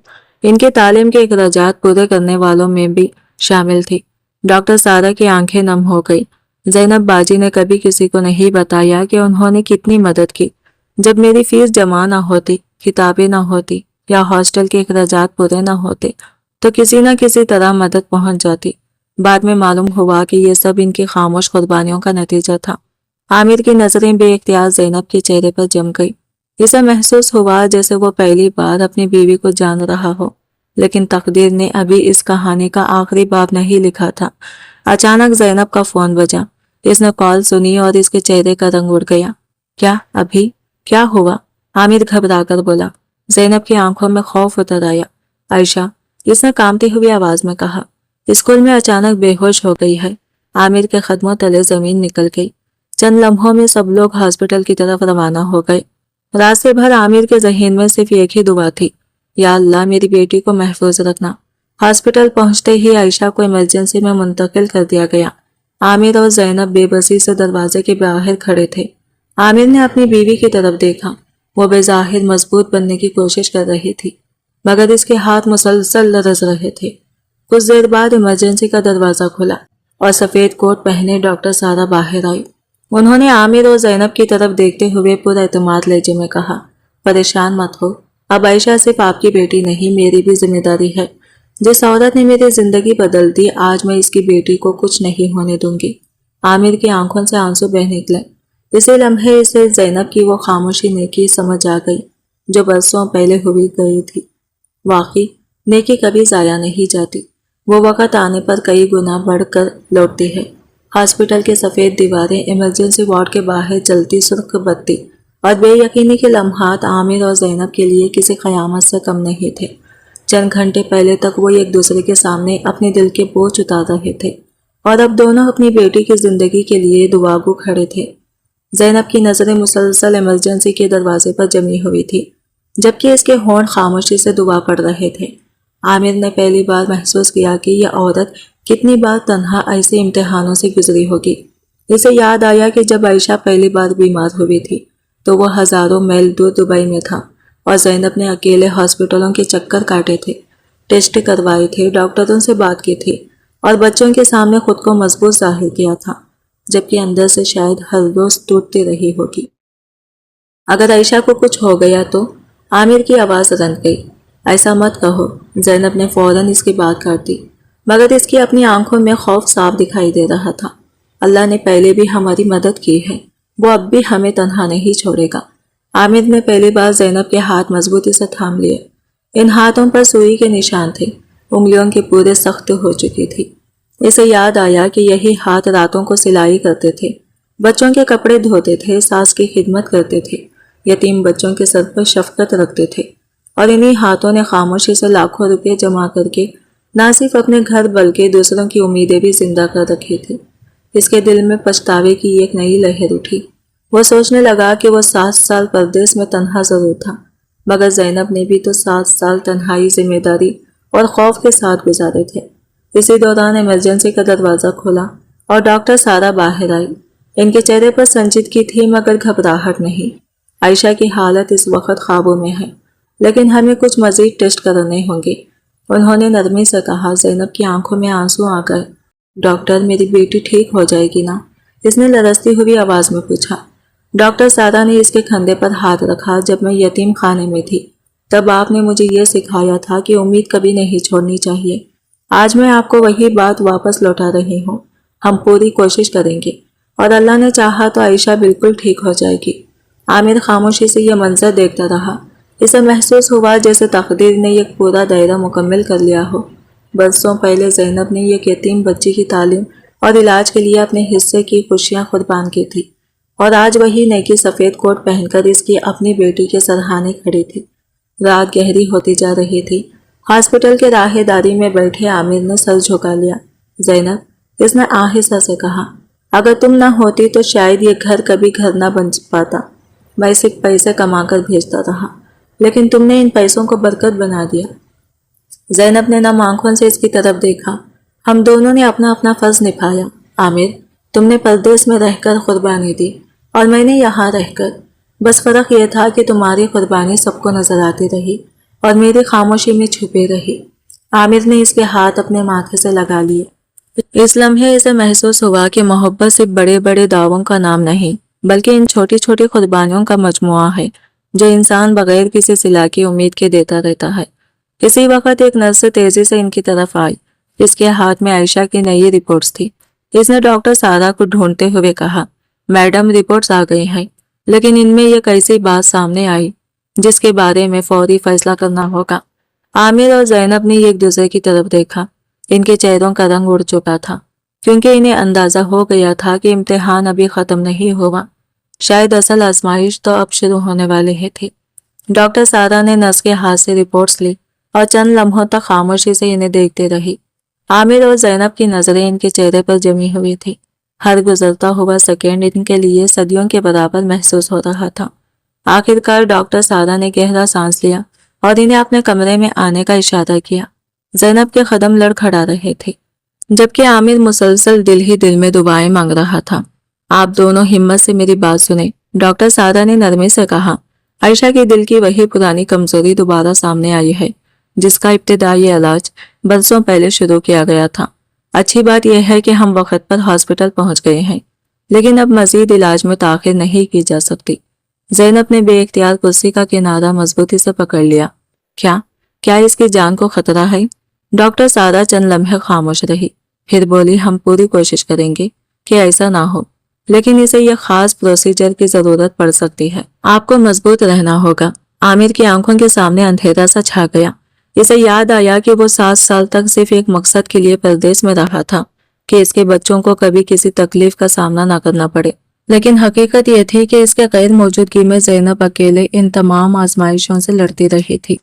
ان کے تعلیم کے اخراجات پورے کرنے والوں میں بھی شامل تھی۔ ڈاکٹر سارہ کی آنکھیں نم ہو گئی۔ زینب باجی نے کبھی کسی کو نہیں بتایا کہ انہوں نے کتنی مدد کی۔ جب میری فیس جمع نہ ہوتی، کتابیں نہ ہوتی یا ہاسٹل کے اخراجات پورے نہ ہوتے تو کسی نہ کسی طرح مدد پہنچ جاتی۔ بعد میں معلوم ہوا کہ یہ سب ان کی خاموش قربانیوں کا نتیجہ تھا۔ عامر کی نظریں بے اختیار زینب کے چہرے پر جم گئی۔ اسے محسوس ہوا جیسے وہ پہلی بار اپنی بیوی کو جان رہا ہو، لیکن تقدیر نے ابھی اس کہانی کا آخری باب نہیں لکھا تھا۔ اچانک زینب کا فون بجا۔ اس نے کال سنی اور اس کے چہرے کا رنگ اڑ گیا۔ کیا ابھی؟ کیا ہوا؟ عامر گھبرا کر بولا۔ زینب کی آنکھوں میں خوف اتر آیا۔ عائشہ، اس نے کانپتی ہوئی آواز میں کہا، اسکول میں اچانک بے ہوش ہو گئی ہے۔ عامر کے قدموں تلے زمین نکل گئی۔ چند لمحوں میں سب لوگ ہاسپٹل کی طرف روانہ ہو گئے۔ راستے بھر عامر کے ذہن میں صرف ایک ہی دعا تھی، یا اللہ میری بیٹی کو محفوظ رکھنا۔ ہاسپٹل پہنچتے ہی عائشہ کو ایمرجنسی میں منتقل کر دیا گیا۔ عامر اور زینب بے بسی سے دروازے کے باہر کھڑے تھے۔ عامر نے اپنی بیوی کی طرف دیکھا۔ وہ بظاہر مضبوط بننے کی کوشش کر رہی تھی، مگر اس کے ہاتھ مسلسل لرز رہے تھے۔ کچھ دیر بعد ایمرجنسی کا دروازہ کھلا اور سفید کوٹ پہنے ڈاکٹر سارہ باہر آئی۔ انہوں نے عامر اور زینب کی طرف دیکھتے ہوئے پر اعتماد لہجے میں کہا، پریشان مت ہو، اب عائشہ صرف آپ کی بیٹی نہیں، میری بھی ذمہ داری ہے۔ جس عورت نے میری زندگی بدل دی، آج میں اس کی بیٹی کو کچھ نہیں ہونے دوں گی۔ عامر کی آنکھوں سے آنسو بہہ نکلے۔ اسی لمحے سے زینب کی وہ خاموشی نیکی سمجھ آ گئی جو برسوں پہلے ہوئی گئی تھی۔ واقعی نیکی کبھی ضائع نہیں جاتی، وہ وقت آنے پر کئی گنا بڑھ کر لوٹتی ہے۔ ہاسپٹل کے سفید دیواریں، ایمرجنسی وارڈ کے باہر جلتی سرخ بتی اور بے یقینی کے لمحات عامر اور زینب کے لیے کسی قیامت سے کم نہیں تھے۔ چند گھنٹے پہلے تک وہ ایک دوسرے کے سامنے اپنے دل کے بوجھ اتار رہے تھے اور اب دونوں اپنی بیٹی کی زندگی کے لیے دعاگو کھڑے تھے۔ زینب کی نظریں مسلسل ایمرجنسی کے دروازے پر جمی ہوئی تھی، جبکہ اس کے ہونٹ خاموشی سے دعا پڑھ رہے تھے۔ عامر نے پہلی بار محسوس کیا کہ یہ عورت کتنی بار تنہا ایسے امتحانوں سے گزری ہوگی۔ اسے یاد آیا کہ جب عائشہ پہلی بار بیمار ہوئی تھی تو وہ ہزاروں میل دور دبئی میں تھا اور زینب نے اکیلے ہاسپٹلوں کے چکر کاٹے تھے، ٹیسٹ کروائے تھے، ڈاکٹروں سے بات کی تھی اور بچوں کے سامنے خود کو مضبوط ظاہر کیا تھا، جبکہ اندر سے شاید ہر روز ٹوٹتی رہی ہوگی۔ اگر عائشہ کو کچھ ہو گیا تو؟ عامر کی آواز رن گئی۔ ایسا مت کہو، زینب نے فوراً اس کی بات کاٹ دی، مگر اس کی اپنی آنکھوں میں خوف صاف دکھائی دے رہا تھا۔ اللہ نے پہلے بھی ہماری مدد کی ہے، وہ اب بھی ہمیں تنہا نہیں چھوڑے گا۔ عامر نے پہلی بار زینب کے ہاتھ مضبوطی سے تھام لیے۔ ان ہاتھوں پر سوئی کے نشان تھے، انگلیوں کی پورے سخت ہو چکی تھی۔ اسے یاد آیا کہ یہی ہاتھ راتوں کو سلائی کرتے تھے، بچوں کے کپڑے دھوتے تھے، ساس کی خدمت کرتے تھے، یتیم بچوں کے سر پر شفقت رکھتے تھے، اور انہی ہاتھوں نے خاموشی سے لاکھوں روپے جمع کر کے نہ صرف اپنے گھر بلکہ دوسروں کی امیدیں بھی زندہ کر رکھی تھی۔ اس کے دل میں پچھتاوے کی ایک نئی لہر اٹھی۔ وہ سوچنے لگا کہ وہ 7 سال پردیس میں تنہا ضرور تھا، مگر زینب نے بھی تو 7 سال تنہائی، ذمہ داری اور خوف کے ساتھ گزارے تھے۔ اسی دوران ایمرجنسی کا دروازہ کھولا اور ڈاکٹر سارا باہر آئی۔ ان کے چہرے پر سنجیدگی تھی مگر گھبراہٹ نہیں۔ عائشہ کی حالت اس وقت قابو میں ہے، لیکن ہمیں کچھ مزید ٹیسٹ کرانے ہوں گے، انہوں نے نرمی سے کہا۔ زینب کی آنکھوں میں آنسو آ گئے۔ ڈاکٹر، میری بیٹی ٹھیک ہو جائے گی نا؟ اس نے لرزتی ہوئی آواز میں پوچھا۔ ڈاکٹر سارا نے اس کے کندھے پر ہاتھ رکھا۔ جب میں یتیم خانے میں تھی تب آپ نے مجھے یہ سکھایا تھا کہ امید کبھی نہیں چھوڑنی چاہیے۔ آج میں آپ کو وہی بات واپس لوٹا رہی ہوں۔ ہم پوری کوشش کریں گے اور اللہ نے چاہا تو عائشہ بالکل ٹھیک ہو جائے گی۔ عامر خاموشی سے یہ منظر دیکھتا رہا۔ اسے محسوس ہوا جیسے تقدیر نے ایک پورا دائرہ مکمل کر لیا ہو۔ برسوں پہلے زینب نے ایک یتیم بچی کی تعلیم اور علاج کے لیے اپنے حصے کی خوشیاں قربان کی تھی، اور آج وہی نیکی سفید کوٹ پہن کر اس کی اپنی بیٹی کے سرہانے کھڑی تھی۔ رات گہری ہوتی جا رہی تھی۔ ہاسپٹل کے راہے داری میں بیٹھے عامر نے سر جھکا لیا۔ زینب، اس نے آہستہ سے کہا، اگر تم نہ ہوتی تو شاید یہ گھر کبھی گھر نہ بن پاتا۔ میں صرف پیسے کما کر بھیجتا رہا، لیکن تم نے ان پیسوں کو برکت بنا دیا۔ زینب نے نم آنکھوں سے اس کی طرف دیکھا۔ ہم دونوں نے اپنا اپنا فرض نبھایا۔ عامر، تم نے پردیس میں رہ کر قربانی دی اور میں نے یہاں رہ کر۔ بس فرق یہ تھا کہ تمہاری قربانی سب کو نظر آتی رہی اور میری خاموشی میں چھپی رہی۔ عامر نے اس کے ہاتھ اپنے ماتھے سے لگا لیے۔ اس لمحے اسے محسوس ہوا کہ محبت صرف بڑے بڑے دعووں کا نام نہیں، بلکہ ان چھوٹی چھوٹی قربانیوں کا مجموعہ ہے جو انسان بغیر کسی صلہ کی امید کے دیتا رہتا ہے۔ اسی وقت ایک نرس تیزی سے ان کی طرف آئی۔ اس کے ہاتھ میں عائشہ کی نئی رپورٹس تھی۔ اس نے ڈاکٹر سارا کو ڈھونڈتے ہوئے کہا، میڈم، رپورٹس آ گئی ہیں، لیکن ان میں ایک ایسی بات سامنے آئی جس کے بارے میں فوری فیصلہ کرنا ہوگا۔ عامر اور زینب نے ایک دوسرے کی طرف دیکھا۔ ان کے چہروں کا رنگ اڑ چکا تھا، کیونکہ انہیں اندازہ ہو گیا تھا کہ امتحان ابھی ختم نہیں ہوا، شاید اصل آزمائش تو اب شروع ہونے والے ہی تھی۔ ڈاکٹر سارا نے نرس کے ہاتھ سے رپورٹس لی اور چند لمحوں تک خاموشی سے انہیں دیکھتے رہی۔ عامر اور زینب کی نظریں ان کے چہرے پر جمی ہوئی تھی۔ ہر گزرتا ہوا سیکنڈ ان کے لیے صدیوں کے برابر محسوس ہو رہا تھا۔ آخرکار ڈاکٹر سارا نے گہرا سانس لیا اور انہیں اپنے کمرے میں آنے کا اشارہ کیا۔ زینب کے قدم لڑکھڑا رہے تھے، جبکہ عامر مسلسل دل ہی دل میں دعائیں مانگ رہا تھا۔ آپ دونوں ہمت سے میری بات سنیں، ڈاکٹر سارا نے نرمی سے کہا۔ عائشہ کے دل کی وہی پرانی کمزوری دوبارہ سامنے آئی ہے جس کا ابتدائی علاج برسوں پہلے شروع کیا گیا تھا۔ اچھی بات یہ ہے کہ ہم وقت پر ہاسپٹل پہنچ گئے ہیں، لیکن اب مزید علاج میں تاخیر نہیں کی جا سکتی۔ زینب نے بے اختیار کرسی کا کنارہ مضبوطی سے پکڑ لیا۔ کیا اس کی جان کو خطرہ ہے؟ ڈاکٹر سارا چند لمحے خاموش رہی، پھر بولی، ہم پوری کوشش کریں گے کہ ایسا نہ ہو، لیکن اسے یہ خاص پروسیجر کی ضرورت پڑ سکتی ہے۔ آپ کو مضبوط رہنا ہوگا۔ عامر کی آنکھوں کے سامنے اندھیرا سا چھا گیا۔ اسے یاد آیا کہ وہ 7 سال تک صرف ایک مقصد کے لیے پردیس میں رہا تھا کہ اس کے بچوں کو کبھی کسی تکلیف کا سامنا نہ کرنا پڑے، لیکن حقیقت یہ تھی کہ اس کے غیر موجودگی میں زینب اکیلے ان تمام آزمائشوں سے لڑتی رہی تھی۔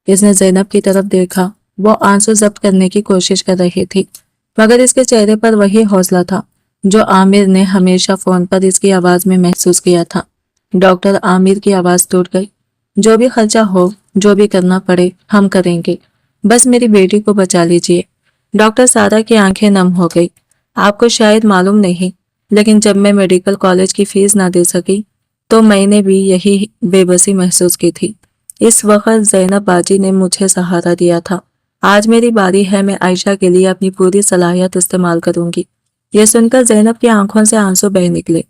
اس نے زینب کی طرف دیکھا۔ وہ آنسو ضبط کرنے کی کوشش کر رہی تھی، مگر اس کے چہرے پر وہی حوصلہ تھا جو عامر نے ہمیشہ فون پر اس کی آواز میں محسوس کیا تھا۔ ڈاکٹر، عامر کی آواز ٹوٹ گئی، جو بھی خرچہ ہو، جو بھی کرنا پڑے، ہم کریں گے، بس میری بیٹی کو بچا لیجئے۔ ڈاکٹر سارا کی آنکھیں نم ہو گئی۔ آپ کو شاید معلوم نہیں، لیکن جب میں میڈیکل کالج کی فیس نہ دے سکی تو میں نے بھی یہی بے بسی محسوس کی تھی۔ اس وقت زینب باجی نے مجھے سہارا دیا تھا۔ آج میری باری ہے، میں عائشہ کے لیے اپنی پوری صلاحیت استعمال کروں گی۔ یہ سن کر زینب کی آنکھوں سے آنسو بہہ نکلے۔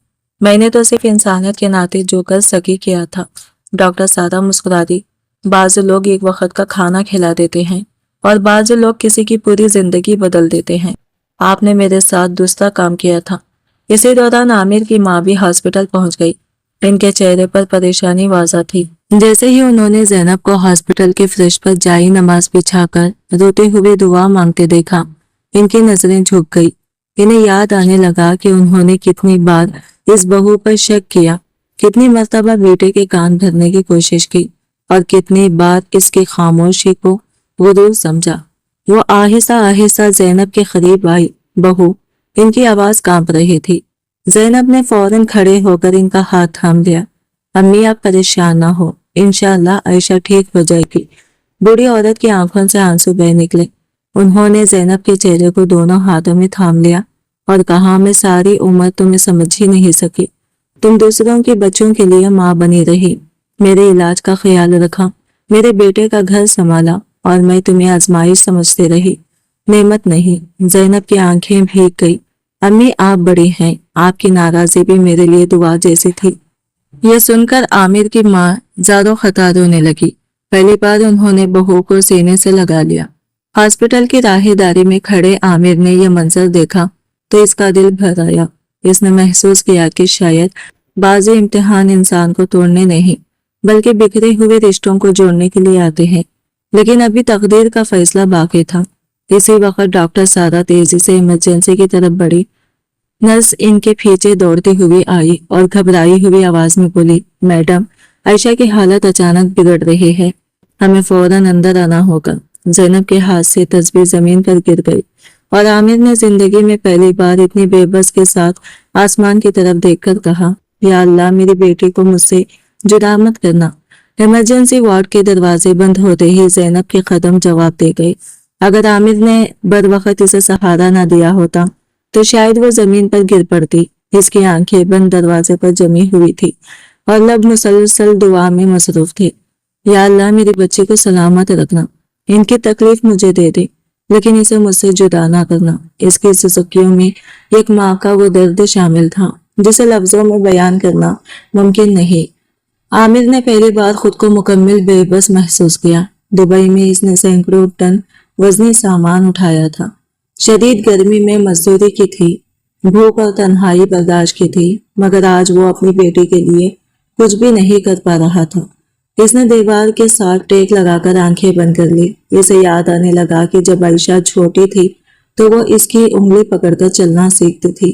میں نے تو صرف انسانیت کے ناطے جو کر سکی کیا تھا۔ ڈاکٹر سارا مسکرا دی۔ بعض لوگ ایک وقت کا کھانا کھلا دیتے ہیں اور بعض لوگ کسی کی پوری زندگی بدل دیتے ہیں۔ آپ نے میرے ساتھ دوسرا کام کیا تھا۔ اسی دوران عامر کی ماں بھی ہاسپٹل پہنچ گئی۔ ان کے چہرے پر پریشانی واضح تھی۔ جیسے ہی انہوں نے زینب کو ہاسپٹل کے فرش پر جائی نماز بچھا کر روتے ہوئے دعا مانگتے دیکھا، ان کی نظریں جھک گئی۔ انہیں یاد آنے لگا کہ انہوں نے کتنی بار اس بہو پر شک کیا، کتنی مرتبہ بیٹے کے کان بھرنے کی کوشش کی اور کتنی بار اس کی خاموشی کو غرور سمجھا۔ وہ آہستہ آہستہ زینب کے قریب آئی۔ بہو، ان کی آواز کانپ رہی تھی۔ زینب نے فوراً کھڑے ہو کر ان کا ہاتھ تھام لیا۔ امی آپ پریشان نہ ہو، انشاءاللہ عائشہ ٹھیک ہو جائے گی۔ بوڑھی عورت کی آنکھوں سے آنسو بہہ نکلے۔ انہوں نے زینب کے چہرے کو دونوں ہاتھوں میں تھام لیا اور کہا، میں ساری عمر تمہیں سمجھ ہی نہیں سکی۔ تم دوسروں کے بچوں کے لیے ماں بنی رہی، میرے علاج کا خیال رکھا، میرے بیٹے کا گھر سنبھالا، اور میں تمہیں آزمائش سمجھتے رہی، نعمت نہیں۔ زینب کی آنکھیں بھیگ گئی۔ امی آپ بڑی ہیں، آپ کی ناراضی بھی میرے لیے دعا جیسی تھی۔ یہ سن کر عامر کی ماں زادو خطا رونے لگی۔ پہلی بار انہوں نے بہو کو سینے سے لگا لیا۔ ہاسپٹل کی راہداری میں کھڑے عامر نے یہ منظر دیکھا تو اس کا دل بھر آیا۔ اس نے محسوس کیا کہ شاید بعض امتحان انسان کو توڑنے نہیں بلکہ بکھرے ہوئے رشتوں کو جوڑنے کے لیے آتے ہیں، لیکن ابھی تقدیر کا فیصلہ باقی تھا۔ اسی وقت ڈاکٹر سارا تیزی سے ایمرجنسی کی طرف بڑھی۔ نرس ان کے پیچھے دوڑتی ہوئی آئی اور گھبرائی ہوئی آواز میں بولی، میڈم، عائشہ کی حالت اچانک بگڑ رہی ہے، ہمیں فوراً اندر آنا ہوگا۔ زینب کے ہاتھ سے تسبیح زمین پر گر گئی اور عامر نے زندگی میں پہلی بار اتنی بے بس کے ساتھ آسمان کی طرف دیکھ کر کہا، یا اللہ، میری بیٹی کو مجھ سے جدا مت کرنا۔ ایمرجنسی وارڈ کے دروازے بند ہوتے ہی زینب کے قدم جواب دے گئے۔ اگر عامر نے بروقت اسے سہارا نہ دیا ہوتا تو شاید وہ زمین پر گر پڑتی۔ اس کی آنکھیں بند دروازے پر جمی ہوئی تھی اور لب مسلسل دعا میں مصروف تھے۔ یا اللہ، میری بچی کو سلامت رکھنا، ان کی تکلیف مجھے دے دے لیکن اسے مجھ سے جدا نہ کرنا۔ اس کی سسکیوں میں ایک ماں کا وہ درد شامل تھا جسے لفظوں میں بیان کرنا ممکن نہیں۔ عامر نے پہلی بار خود کو مکمل بے بس محسوس کیا۔ دبئی میں اس نے سینکڑوں ٹن وزنی سامان اٹھایا تھا، شدید گرمی میں مزدوری کی تھی، بھوک اور تنہائی برداشت کی تھی، مگر آج وہ اپنی بیٹی کے لیے کچھ بھی نہیں کر پا رہا تھا۔ اس نے دیوار کے ساتھ ٹیک لگا کر آنکھیں بند کر لی۔ اسے یاد آنے لگا کہ جب عائشہ چھوٹی تھی تو وہ اس کی انگلی پکڑ کر چلنا سیکھتی تھی۔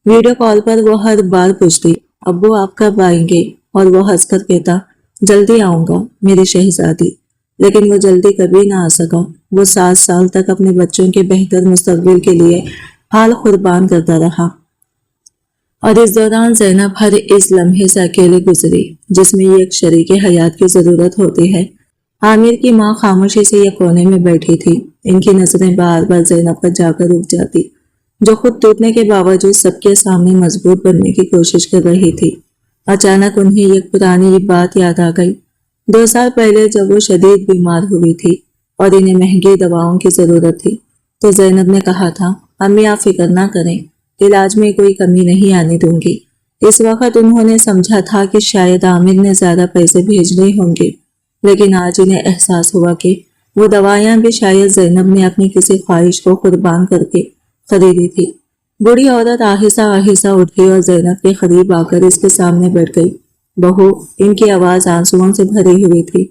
ویڈیو کال پر وہ ہر بار پوچھتی، ابو آپ کب آئیں گے؟ اور وہ ہنس کر کہتا، جلدی آؤں گا میری شہزادی۔ لیکن وہ جلدی کبھی نہ آ سکا۔ وہ 7 سال تک اپنے بچوں کے بہتر مستقبل کے لیے حال قربان کرتا رہا، اور اس دوران زینب ہر اس لمحے سے اکیلے گزری جس میں ایک شریک حیات کی ضرورت ہوتی ہے۔ عامر کی ماں خاموشی سے یہ کونے میں بیٹھی تھی۔ ان کی نظریں بار بار زینب پر جا کر رک جاتی، جو خود ٹوٹنے کے باوجود سب کے سامنے مضبوط بننے کی کوشش کر رہی تھی۔ اچانک انہیں ایک پرانی بات یاد آ گئی۔ 2 سال پہلے جب وہ شدید بیمار ہوئی تھی اور انہیں مہنگی دواؤں کی ضرورت تھی تو زینب نے کہا تھا، امی آپ فکر نہ کریں، علاج میں کوئی کمی نہیں آنے دوں گی۔ اس وقت انہوں نے سمجھا تھا کہ شاید عامر نے زیادہ پیسے بھیجنے ہوں گے، لیکن آج انہیں احساس ہوا کہ وہ دوائیاں بھی شاید زینب نے اپنی کسی خواہش کو قربان کر کے خریدی تھی۔ بوڑھی عورت آہستہ آہستہ اٹھی اور زینب کے قریب آ کر اس کے سامنے بیٹھ گئی۔ بہو، ان کی آواز آنسوؤں سے بھری ہوئی تھی۔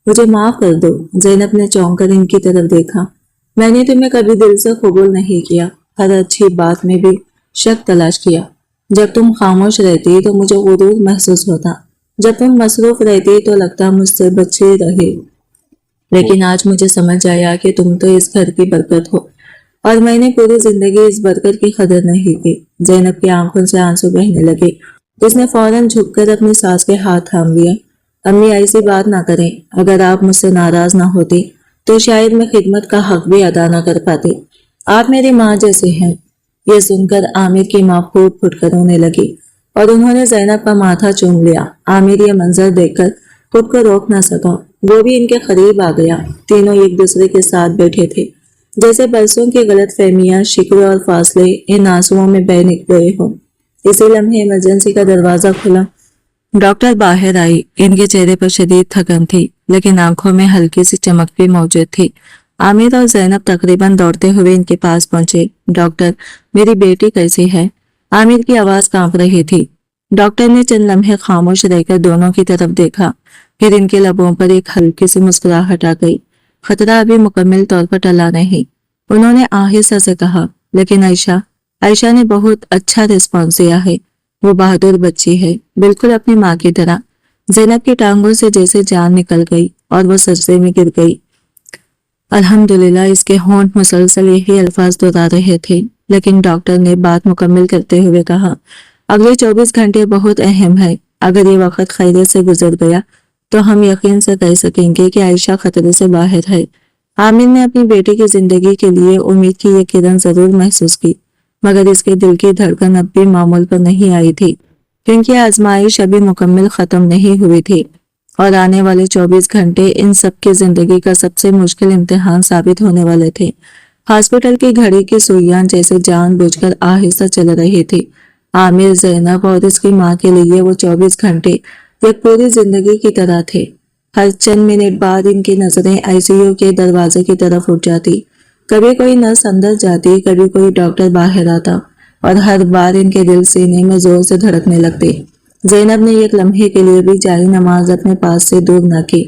مجھے معاف کر دو۔ زینب نے چونک کر ان کی طرف دیکھا۔ میں نے تمہیں کبھی دل سے قبول نہیں کیا، ہر اچھی بات میں بھی شک تلاش کیا۔ جب تم خاموش رہتی تو مجھے غرور محسوس ہوتا، جب تم مصروف رہتی تو لگتا مجھ سے بچی رہے، لیکن آج مجھے سمجھ آیا کہ تم تو اس گھر کی برکت ہو، اور میں نے پوری زندگی اس برکت کی قدر نہیں کی۔ زینب کی آنکھوں سے آنسو بہنے لگے۔ اس نے فوراً جھک کر اپنی ساس کے ہاتھ تھام لیا۔ امی ایسی بات نہ کریں، اگر آپ مجھ سے ناراض نہ ہوتی تو شاید میں خدمت کا حق بھی ادا نہ کر پاتی۔ آپ میری ماں جیسے ہیں۔ یہ سن کر عامر کی ماں پھوٹ پھوٹ کر رونے لگی اور انہوں نے زینب کا ماتھا چوم لیا۔ عامر یہ منظر دیکھ کر خود کو روک نہ سکا، وہ بھی ان کے قریب آ گیا۔ تینوں ایک دوسرے کے ساتھ بیٹھے تھے، جیسے برسوں کی غلط فہمیاں، شکوے اور فاصلے ان آنسوؤں میں بہہ گئے ہوں۔ اسی لمحے ایمرجنسی کا دروازہ کھلا۔ ڈاکٹر باہر آئی۔ ان کے چہرے پر شدید تھکن تھی، لیکن آنکھوں میں ہلکی سی چمک بھی موجود تھی۔ عامر اور زینب تقریباً دوڑتے ہوئے ان کے پاس پہنچے۔ ڈاکٹر، میری بیٹی کیسی ہے؟ عامر کی آواز کانپ رہی تھی۔ ڈاکٹر نے چند لمحے خاموش رہ کر دونوں کی طرف دیکھا، پھر ان کے لبوں پر ایک ہلکی سی مسکراہٹ آ گئی۔ خطرہ ابھی مکمل طور پر ٹلا نہیں، انہوں نے آہستہ سے کہا، لیکن عائشہ نے بہت اچھا ریسپانس دیا ہے، وہ بہادر بچی ہے، بالکل اپنی ماں کی طرح۔ زینب کی ٹانگوں سے جیسے جان نکل گئی اور وہ سجدے میں گر گئی۔ الحمدللہ، اس کے ہونٹ مسلسل یہی الفاظ دہرا رہے تھے، لیکن ڈاکٹر نے بات مکمل کرتے ہوئے کہا، اگلے 24 گھنٹے بہت اہم ہے۔ اگر یہ وقت خیریت سے گزر گیا تو ہم یقین سے کہہ سکیں گے کہ عائشہ خطرے سے باہر ہے۔ عامر نے اپنی بیٹی کی زندگی کے لیے امید کی یہ کرن ضرور محسوس کی، مگر اس کے دل کی دھڑکن اب بھی معمول پر نہیں آئی تھی، کیونکہ آزمائش ابھی مکمل ختم نہیں ہوئی تھی اور آنے والے 24 گھنٹے ان سب کی زندگی کا سب سے مشکل امتحان ثابت ہونے والے تھے۔ ہاسپٹل کی گھڑی کی سوئیاں جیسے جان بوجھ کر آہستہ چل رہی تھی۔ عامر، زینب اور اس کی ماں کے لیے وہ 24 گھنٹے ایک پوری زندگی کی طرح تھے۔ ہر چند منٹ بعد ان کی نظریں ICU کے دروازے کی طرف اٹھ جاتی، کبھی کوئی نرس اندر جاتی، کبھی کوئی ڈاکٹر باہر آتا، اور ہر بار ان کے دل سینے میں زور سے دھڑکنے لگتے۔ زینب نے ایک لمحے کے لیے بھی جاری نماز اپنے پاس سے دور نہ کی۔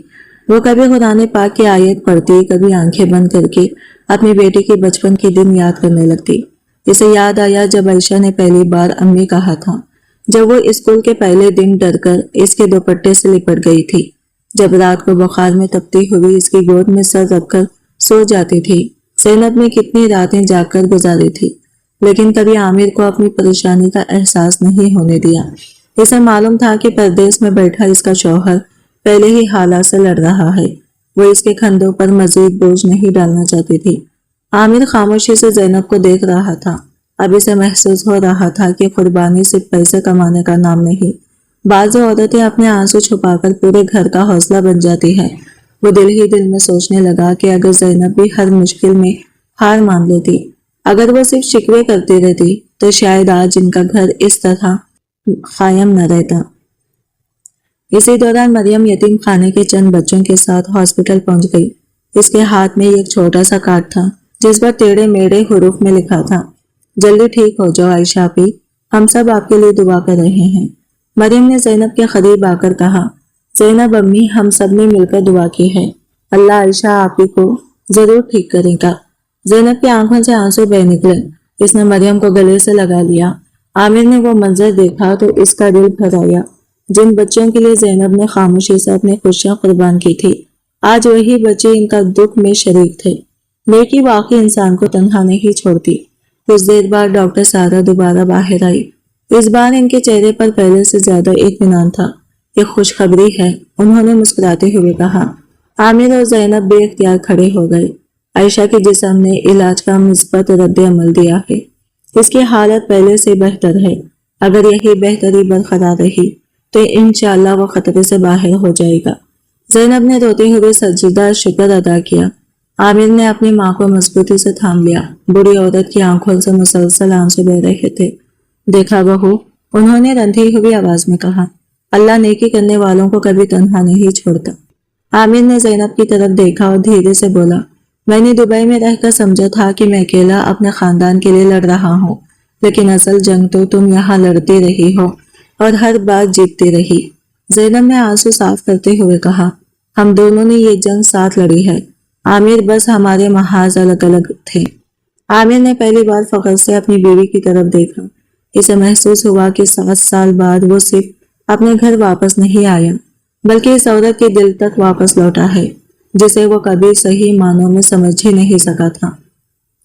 وہ کبھی قرآن پاک کی آیت پڑھتی، کبھی آنکھیں بند کر کے اپنی بیٹی کے بچپن کے دن یاد کرنے لگتی۔ اسے یاد آیا جب عائشہ نے پہلی بار امی کہا تھا، جب وہ اسکول کے پہلے دن ڈر کر اس کے دوپٹے سے لپٹ گئی تھی، جب رات کو بخار میں تپتی ہوئی اس کی گود میں سر رکھ کر سو جاتی تھی۔ زینب نے کتنی راتیں جاگ کر گزاری تھی، لیکن کبھی عامر کو اپنی پریشانی کا احساس نہیں ہونے دیا۔ اسے معلوم تھا کہ پردیس میں بیٹھا اس کا شوہر پہلے ہی حالات سے لڑ رہا ہے، وہ اس کے کندھوں پر مزید بوجھ نہیں ڈالنا چاہتی تھی۔ عامر خاموشی سے زینب کو دیکھ رہا تھا۔ اب اسے محسوس ہو رہا تھا کہ قربانی صرف پیسے کمانے کا نام نہیں۔ بعض عورتیں اپنے آنسو چھپا کر پورے گھر کا حوصلہ بن جاتی ہیں۔ وہ دل ہی دل میں سوچنے لگا کہ اگر زینب بھی ہر مشکل میں ہار مان لیتی، اگر وہ صرف شکوے کرتی رہتی، تو شاید آج ان کا گھر اس طرح قائم نہ رہتا۔ اسی دوران مریم یتیم خانے کے چند بچوں کے ساتھ ہاسپٹل پہنچ گئی۔ اس کے ہاتھ میں ایک چھوٹا سا کارڈ تھا جس پر ٹیڑھے میڑھے حروف میں لکھا تھا، جلدی ٹھیک ہو جاؤ عائشہ آپی، ہم سب آپ کے لیے دعا کر رہے ہیں۔ مریم نے زینب کے قریب آ کر کہا، زینب امی، ہم سب نے مل کر دعا کی ہے، اللہ عائشہ آپی کو ضرور ٹھیک کرے گا۔ زینب کی آنکھوں سے آنسو بہہ نکلے۔ اس نے مریم کو گلے سے لگا لیا۔ عامر نے وہ منظر دیکھا تو اس کا دل بھر آیا۔ جن بچوں کے لیے زینب نے خاموشی سے اپنی خوشیاں قربان کی تھی، آج وہی بچے ان کا دکھ میں شریک تھے۔ نیکی واقعی انسان کو تنہا نہیں چھوڑتی۔ کچھ دیر بعد ڈاکٹر سارا دوبارہ باہر آئی۔ اس بار ان کے چہرے پر پہلے سے زیادہ اطمینان تھا۔ یہ خوشخبری ہے، انہوں نے مسکراتے ہوئے کہا۔ عامر اور زینب بے اختیار کھڑے ہو گئے۔ عائشہ کے جسم نے علاج کا مثبت رد عمل دیا ہے، اس کی حالت پہلے سے بہتر ہے۔ اگر یہی بہتری برقرار رہی تو انشاءاللہ وہ خطرے سے باہر ہو جائے گا۔ زینب نے روتے ہوئے سجدہ شکر ادا کیا۔ عامر نے اپنی ماں کو مضبوطی سے تھام لیا۔ بوڑھی عورت کی آنکھوں سے مسلسل آنسو بہ رہے تھے۔ دیکھا بہو، انہوں نے رنجی ہوئی آواز میں کہا، اللہ نیکی کرنے والوں کو کبھی تنہا نہیں چھوڑتا۔ عامر نے زینب کی طرف دیکھا اور دھیرے سے بولا، میں نے دبئی میں رہ کر سمجھا تھا کہ میں اکیلا اپنے خاندان کے لیے لڑ رہا ہوں، لیکن اصل جنگ تو تم یہاں لڑتی رہی ہو اور ہر بار جیتتی رہی۔ زینب نے آنسو صاف کرتے ہوئے کہا، ہم دونوں نے یہ جنگ ساتھ لڑی ہے عامر، بس ہمارے محاذ الگ الگ تھے۔ عامر نے پہلی بار فخر سے اپنی بیوی کی طرف دیکھا۔ اسے محسوس ہوا کہ 7 سال بعد وہ صرف اپنے گھر واپس نہیں آیا، بلکہ اس عورت کے دل تک واپس لوٹا ہے، جسے وہ کبھی صحیح معنوں میں سمجھ ہی نہیں سکا تھا۔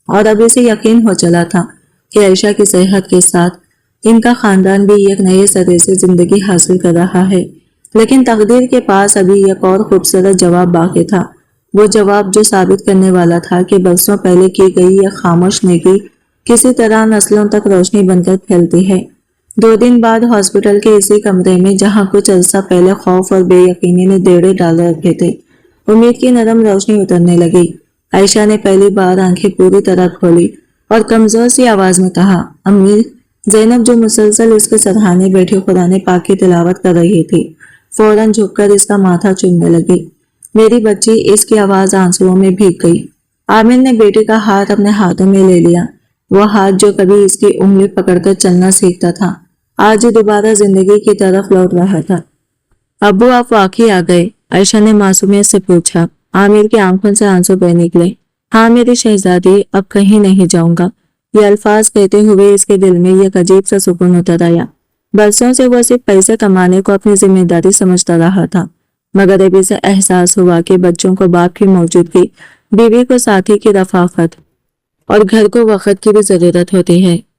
اور اب اسے یقین ہو چلا تھا کہ عائشہ کی صحت کے ساتھ ان کا خاندان بھی ایک نئے سرے سے زندگی حاصل کر رہا ہے۔ لیکن تقدیر کے پاس ابھی ایک اور خوبصورت جواب باقی تھا، وہ جواب جو ثابت کرنے والا تھا کہ برسوں پہلے کی گئی یہ خاموش نیکی کسی طرح نسلوں تک روشنی بن کر پھیلتی ہے۔ 2 دن بعد ہاسپٹل کے اسی کمرے میں جہاں کچھ عرصہ پہلے خوف اور بے یقینی نے ڈیرے ڈال رکھے تھے، امید کی نرم روشنی اترنے لگی۔ عائشہ نے پہلی بار آنکھیں پوری طرح کھولی اور کمزور سی آواز میں کہا، امی۔ زینب جو مسلسل اس کے سرہانے بیٹھی قرآن پاک کی تلاوت کر رہی تھی، فوراً جھک کر اس کا ماتھا چومنے لگی۔ میری بچی، اس کی آواز آنسوؤں میں بھیگ گئی۔ عامر نے بیٹی کا ہاتھ اپنے ہاتھوں میں لے لیا۔ وہ ہاتھ جو کبھی اس کی انگلی پکڑ کر چلنا سیکھتا تھا، آج دوبارہ زندگی کی طرف لوٹ رہا تھا۔ ابو، آپ واقعی آ گئے؟ عائشہ نے معصومیت سے پوچھا۔ عامر کی آنکھوں سے آنسو بہہ نکلے۔ ہاں میری شہزادی، اب کہیں نہیں جاؤں گا۔ یہ الفاظ کہتے ہوئے اس کے دل میں ایک عجیب سا سکون اتر آیا۔ برسوں سے وہ صرف پیسے کمانے کو اپنی ذمہ داری سمجھتا رہا تھا، مگر اب اسے احساس ہوا کہ بچوں کو باپ کی موجودگی، بیوی کو ساتھی کی رفاقت اور گھر کو وقت کی بھی ضرورت ہوتی ہے۔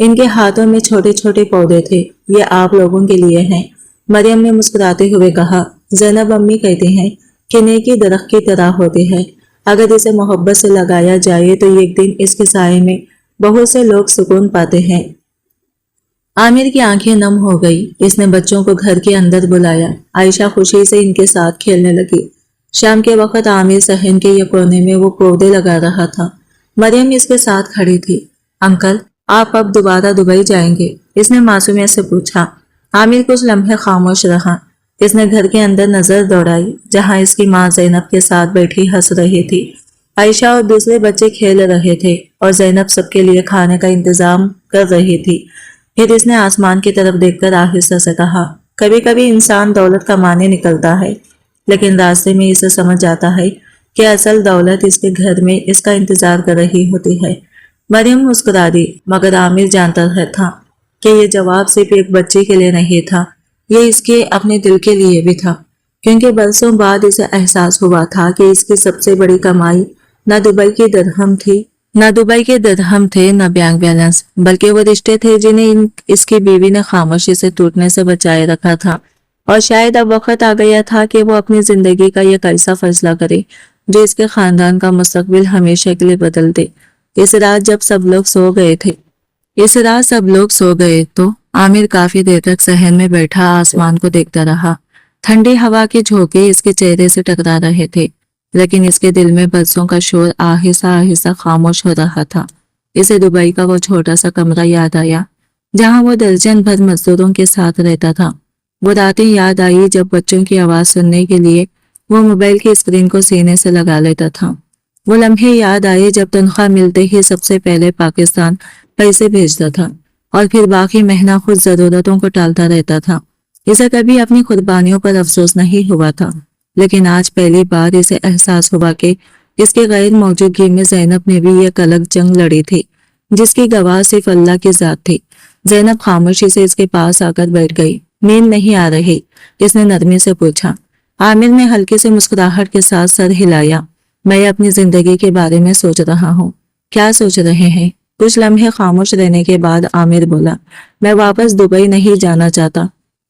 ان کے ہاتھوں میں چھوٹے چھوٹے پودے تھے۔ یہ آپ لوگوں کے لیے ہیں۔ مریم نے مسکراتے ہوئے کہا۔ زینب امی کہتی ہیں کہ نیکی درخت کی طرح ہوتی ہے، اگر اسے محبت سے لگایا جائے تو ایک دن اس کے سائے میں بہت سے لوگ سکون پاتے ہیں۔ عامر کی آنکھیں نم ہو گئی۔ اس نے بچوں کو گھر کے اندر بلایا۔ عائشہ خوشی سے ان کے ساتھ کھیلنے لگی۔ شام کے وقت عامر صحن کے یہ کونے میں وہ پودے لگا رہا تھا۔ مریم اس کے ساتھ کھڑی تھی۔ انکل، آپ اب دوبارہ دبئی جائیں گے؟ اس نے معصومیت سے پوچھا۔ عامر کچھ لمحے خاموش رہا۔ اس نے گھر کے اندر نظر دوڑائی جہاں اس کی ماں زینب کے ساتھ بیٹھی ہنس رہی تھی۔ عائشہ اور دوسرے بچے کھیل رہے تھے اور زینب سب کے لیے کھانے کا انتظام کر رہی تھی۔ پھر اس نے آسمان کی طرف دیکھ کر آہستہ سے کہا، کبھی کبھی انسان دولت کمانے نکلتا ہے، لیکن راستے میں اسے سمجھ آتا ہے کہ اصل دولت اس کے گھر میں اس کا انتظار کر رہی ہوتی ہے۔ مریم مسکرا دی، مگر عامر جانتا تھا کہ یہ جواب صرف ایک بچے کے لیے نہیں تھا، یہ اس کے اپنے دل کے لیے بھی تھا، کیونکہ برسوں بعد اسے احساس ہوا تھا کہ اس کی سب سے بڑی کمائی نہ دبئی کے درہم تھے، نہ بینک بیلنس، بلکہ وہ رشتے تھے جنہیں اس کی بیوی نے خاموشی سے ٹوٹنے سے بچائے رکھا تھا۔ اور شاید اب وقت آ گیا تھا کہ وہ اپنی زندگی کا ایک ایسا فیصلہ کرے جو اس کے خاندان کا مستقبل ہمیشہ کے لیے بدل دے۔ اس رات جب سب لوگ سو گئے تو عامر کافی دیر تک صحن میں بیٹھا آسمان کو دیکھتا رہا۔ ٹھنڈی ہوا کے جھونکے اس کے چہرے سے ٹکرا رہے تھے، لیکن اس کے دل میں برسوں کا شور آہستہ آہستہ خاموش ہو رہا تھا۔ اسے دبئی کا وہ چھوٹا سا کمرہ یاد آیا جہاں وہ درجن بھر مزدوروں کے ساتھ رہتا تھا۔ وہ راتیں یاد آئی جب بچوں کی آواز سننے کے لیے وہ موبائل کی اسکرین کو سینے سے لگا لیتا تھا۔ وہ لمحے یاد آئے جب تنخواہ ملتے ہی سب سے پہلے پاکستان پیسے بھیجتا تھا اور پھر باقی مہینہ خود ضرورتوں کو ٹالتا رہتا تھا۔ اسے کبھی اپنی قربانیوں پر افسوس نہیں ہوا تھا، لیکن آج پہلی بار اسے احساس ہوا کہ اس کے غیر موجودگی میں زینب نے بھی ایک الگ جنگ لڑی تھی جس کی گواہ صرف اللہ کی ذات تھی۔ زینب خاموشی سے اس کے پاس آ کر بیٹھ گئی۔ نیند نہیں آ رہی؟ اس نے نرمی سے پوچھا۔ عامر نے ہلکے سے مسکراہٹ کے ساتھ سر ہلایا۔ میں اپنی زندگی کے بارے میں سوچ رہا ہوں۔ کیا سوچ رہے ہیں؟ کچھ لمحے خاموش رہنے کے بعد عامر بولا، میں واپس دبئی نہیں جانا چاہتا۔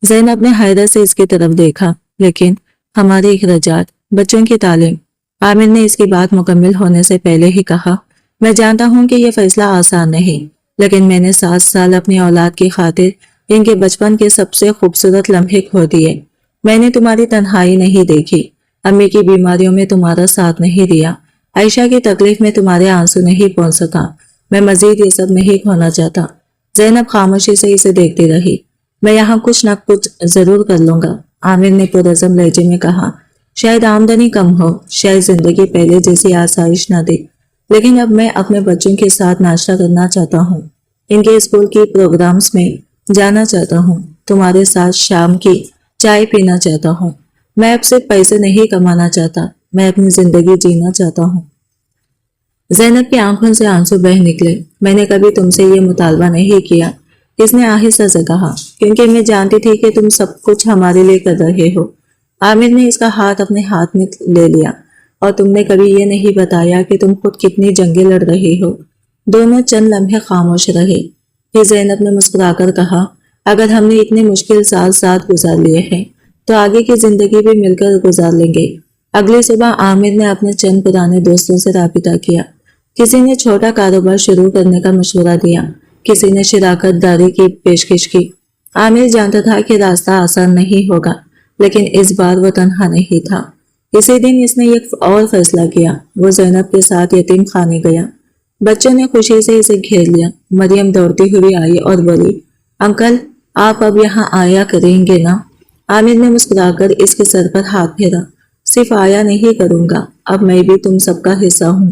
زینب نے حیرت سے اس کی طرف دیکھا، لیکن ہمارے اخراجات، بچوں کی تعلیم۔ عامر نے اس کی بات مکمل ہونے سے پہلے ہی کہا، میں جانتا ہوں کہ یہ فیصلہ آسان نہیں، لیکن میں نے 7 سال اپنی اولاد کی خاطر ان کے بچپن کے سب سے خوبصورت لمحے کھو دیے۔ میں نے تمہاری تنہائی نہیں دیکھی، امی کی بیماریوں میں تمہارا ساتھ نہیں دیا، عائشہ کی تکلیف میں تمہارے آنسو نہیں پہنچ سکا۔ میں مزید یہ سب نہیں کھونا چاہتا۔ زینب خاموشی سے اسے دیکھتی رہی۔ میں یہاں کچھ نہ کچھ ضرور کر لوں گا، عامر نے پرعزم لہجے میں کہا۔ شاید آمدنی کم ہو، شاید زندگی پہلے جیسی آسائش نہ دے، لیکن اب میں اپنے بچوں کے ساتھ ناشتہ کرنا چاہتا ہوں، ان کے اسکول کی پروگرامز میں جانا چاہتا ہوں، تمہارے ساتھ شام کی چائے پینا چاہتا ہوں۔ میں اب صرف پیسے نہیں کمانا چاہتا، میں اپنی زندگی جینا چاہتا ہوں۔ زینب کی آنکھوں سے آنسو بہہ نکلے۔ میں نے کبھی تم سے یہ مطالبہ نہیں کیا، اس نے آہستہ سے کہا، کیونکہ میں جانتی تھی کہ تم سب کچھ ہمارے لیے کر رہے ہو۔ عامر نے اس کا ہاتھ اپنے ہاتھ میں لے لیا۔ اور تم نے کبھی یہ نہیں بتایا کہ تم خود کتنی جنگیں لڑ رہے ہو۔ دونوں چند لمحے خاموش رہے۔ پھر زینب نے مسکرا کر کہا، اگر ہم نے اتنے مشکل سال ساتھ گزار لیے ہیں تو آگے کی زندگی بھی مل کر گزار لیں گے۔ اگلی صبح عامر نے اپنے چند پرانے دوستوں سے رابطہ کیا۔ کسی نے چھوٹا کاروبار شروع کرنے کا مشورہ دیا، کسی نے شراکت داری کی پیشکش کی۔ عامر جانتا تھا کہ راستہ آسان نہیں ہوگا، لیکن اس بار وہ تنہا نہیں تھا۔ اسی دن اس نے ایک اور فیصلہ کیا۔ وہ زینب کے ساتھ یتیم خانے گیا۔ بچوں نے خوشی سے اسے گھیر لیا۔ مریم دوڑتی ہوئی آئی اور بولی، انکل، آپ اب یہاں آیا کریں گے نا؟ عامر نے مسکرا کر اس کے سر پر ہاتھ پھیرا۔ صرف آیا نہیں کروں گا، اب میں بھی تم سب کا حصہ ہوں۔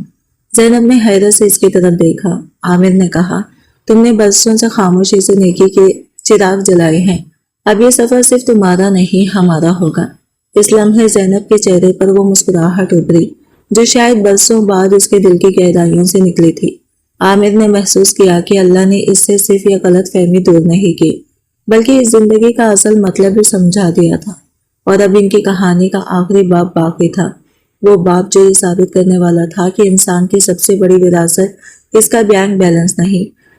زینب نے حیرت سے اس کی طرف دیکھا۔ عامر نے کہا، تم نے برسوں سے خاموشی سے نیکی کے چراغ جلائے ہیں، اب یہ سفر صرف تمہارا نہیں ہمارا ہوگا۔ اس لمحے زینب کے چہرے پر وہ مسکراہٹ ابھری جو شاید برسوں بعد اس کے دل کی گہرائیوں سے نکلی تھی۔ عامر نے محسوس کیا کہ اللہ نے اس سے صرف یہ غلط فہمی دور نہیں کی، بلکہ اس زندگی کا اصل مطلب بھی سمجھا دیا تھا۔ اور اب ان کی کہانی کا آخری باب باقی تھا، وہ باب جو یہ ثابت کرنے والا تھا کہ انسان کی سب سے بڑی وراثت اس کا بینک بیلنس نہیں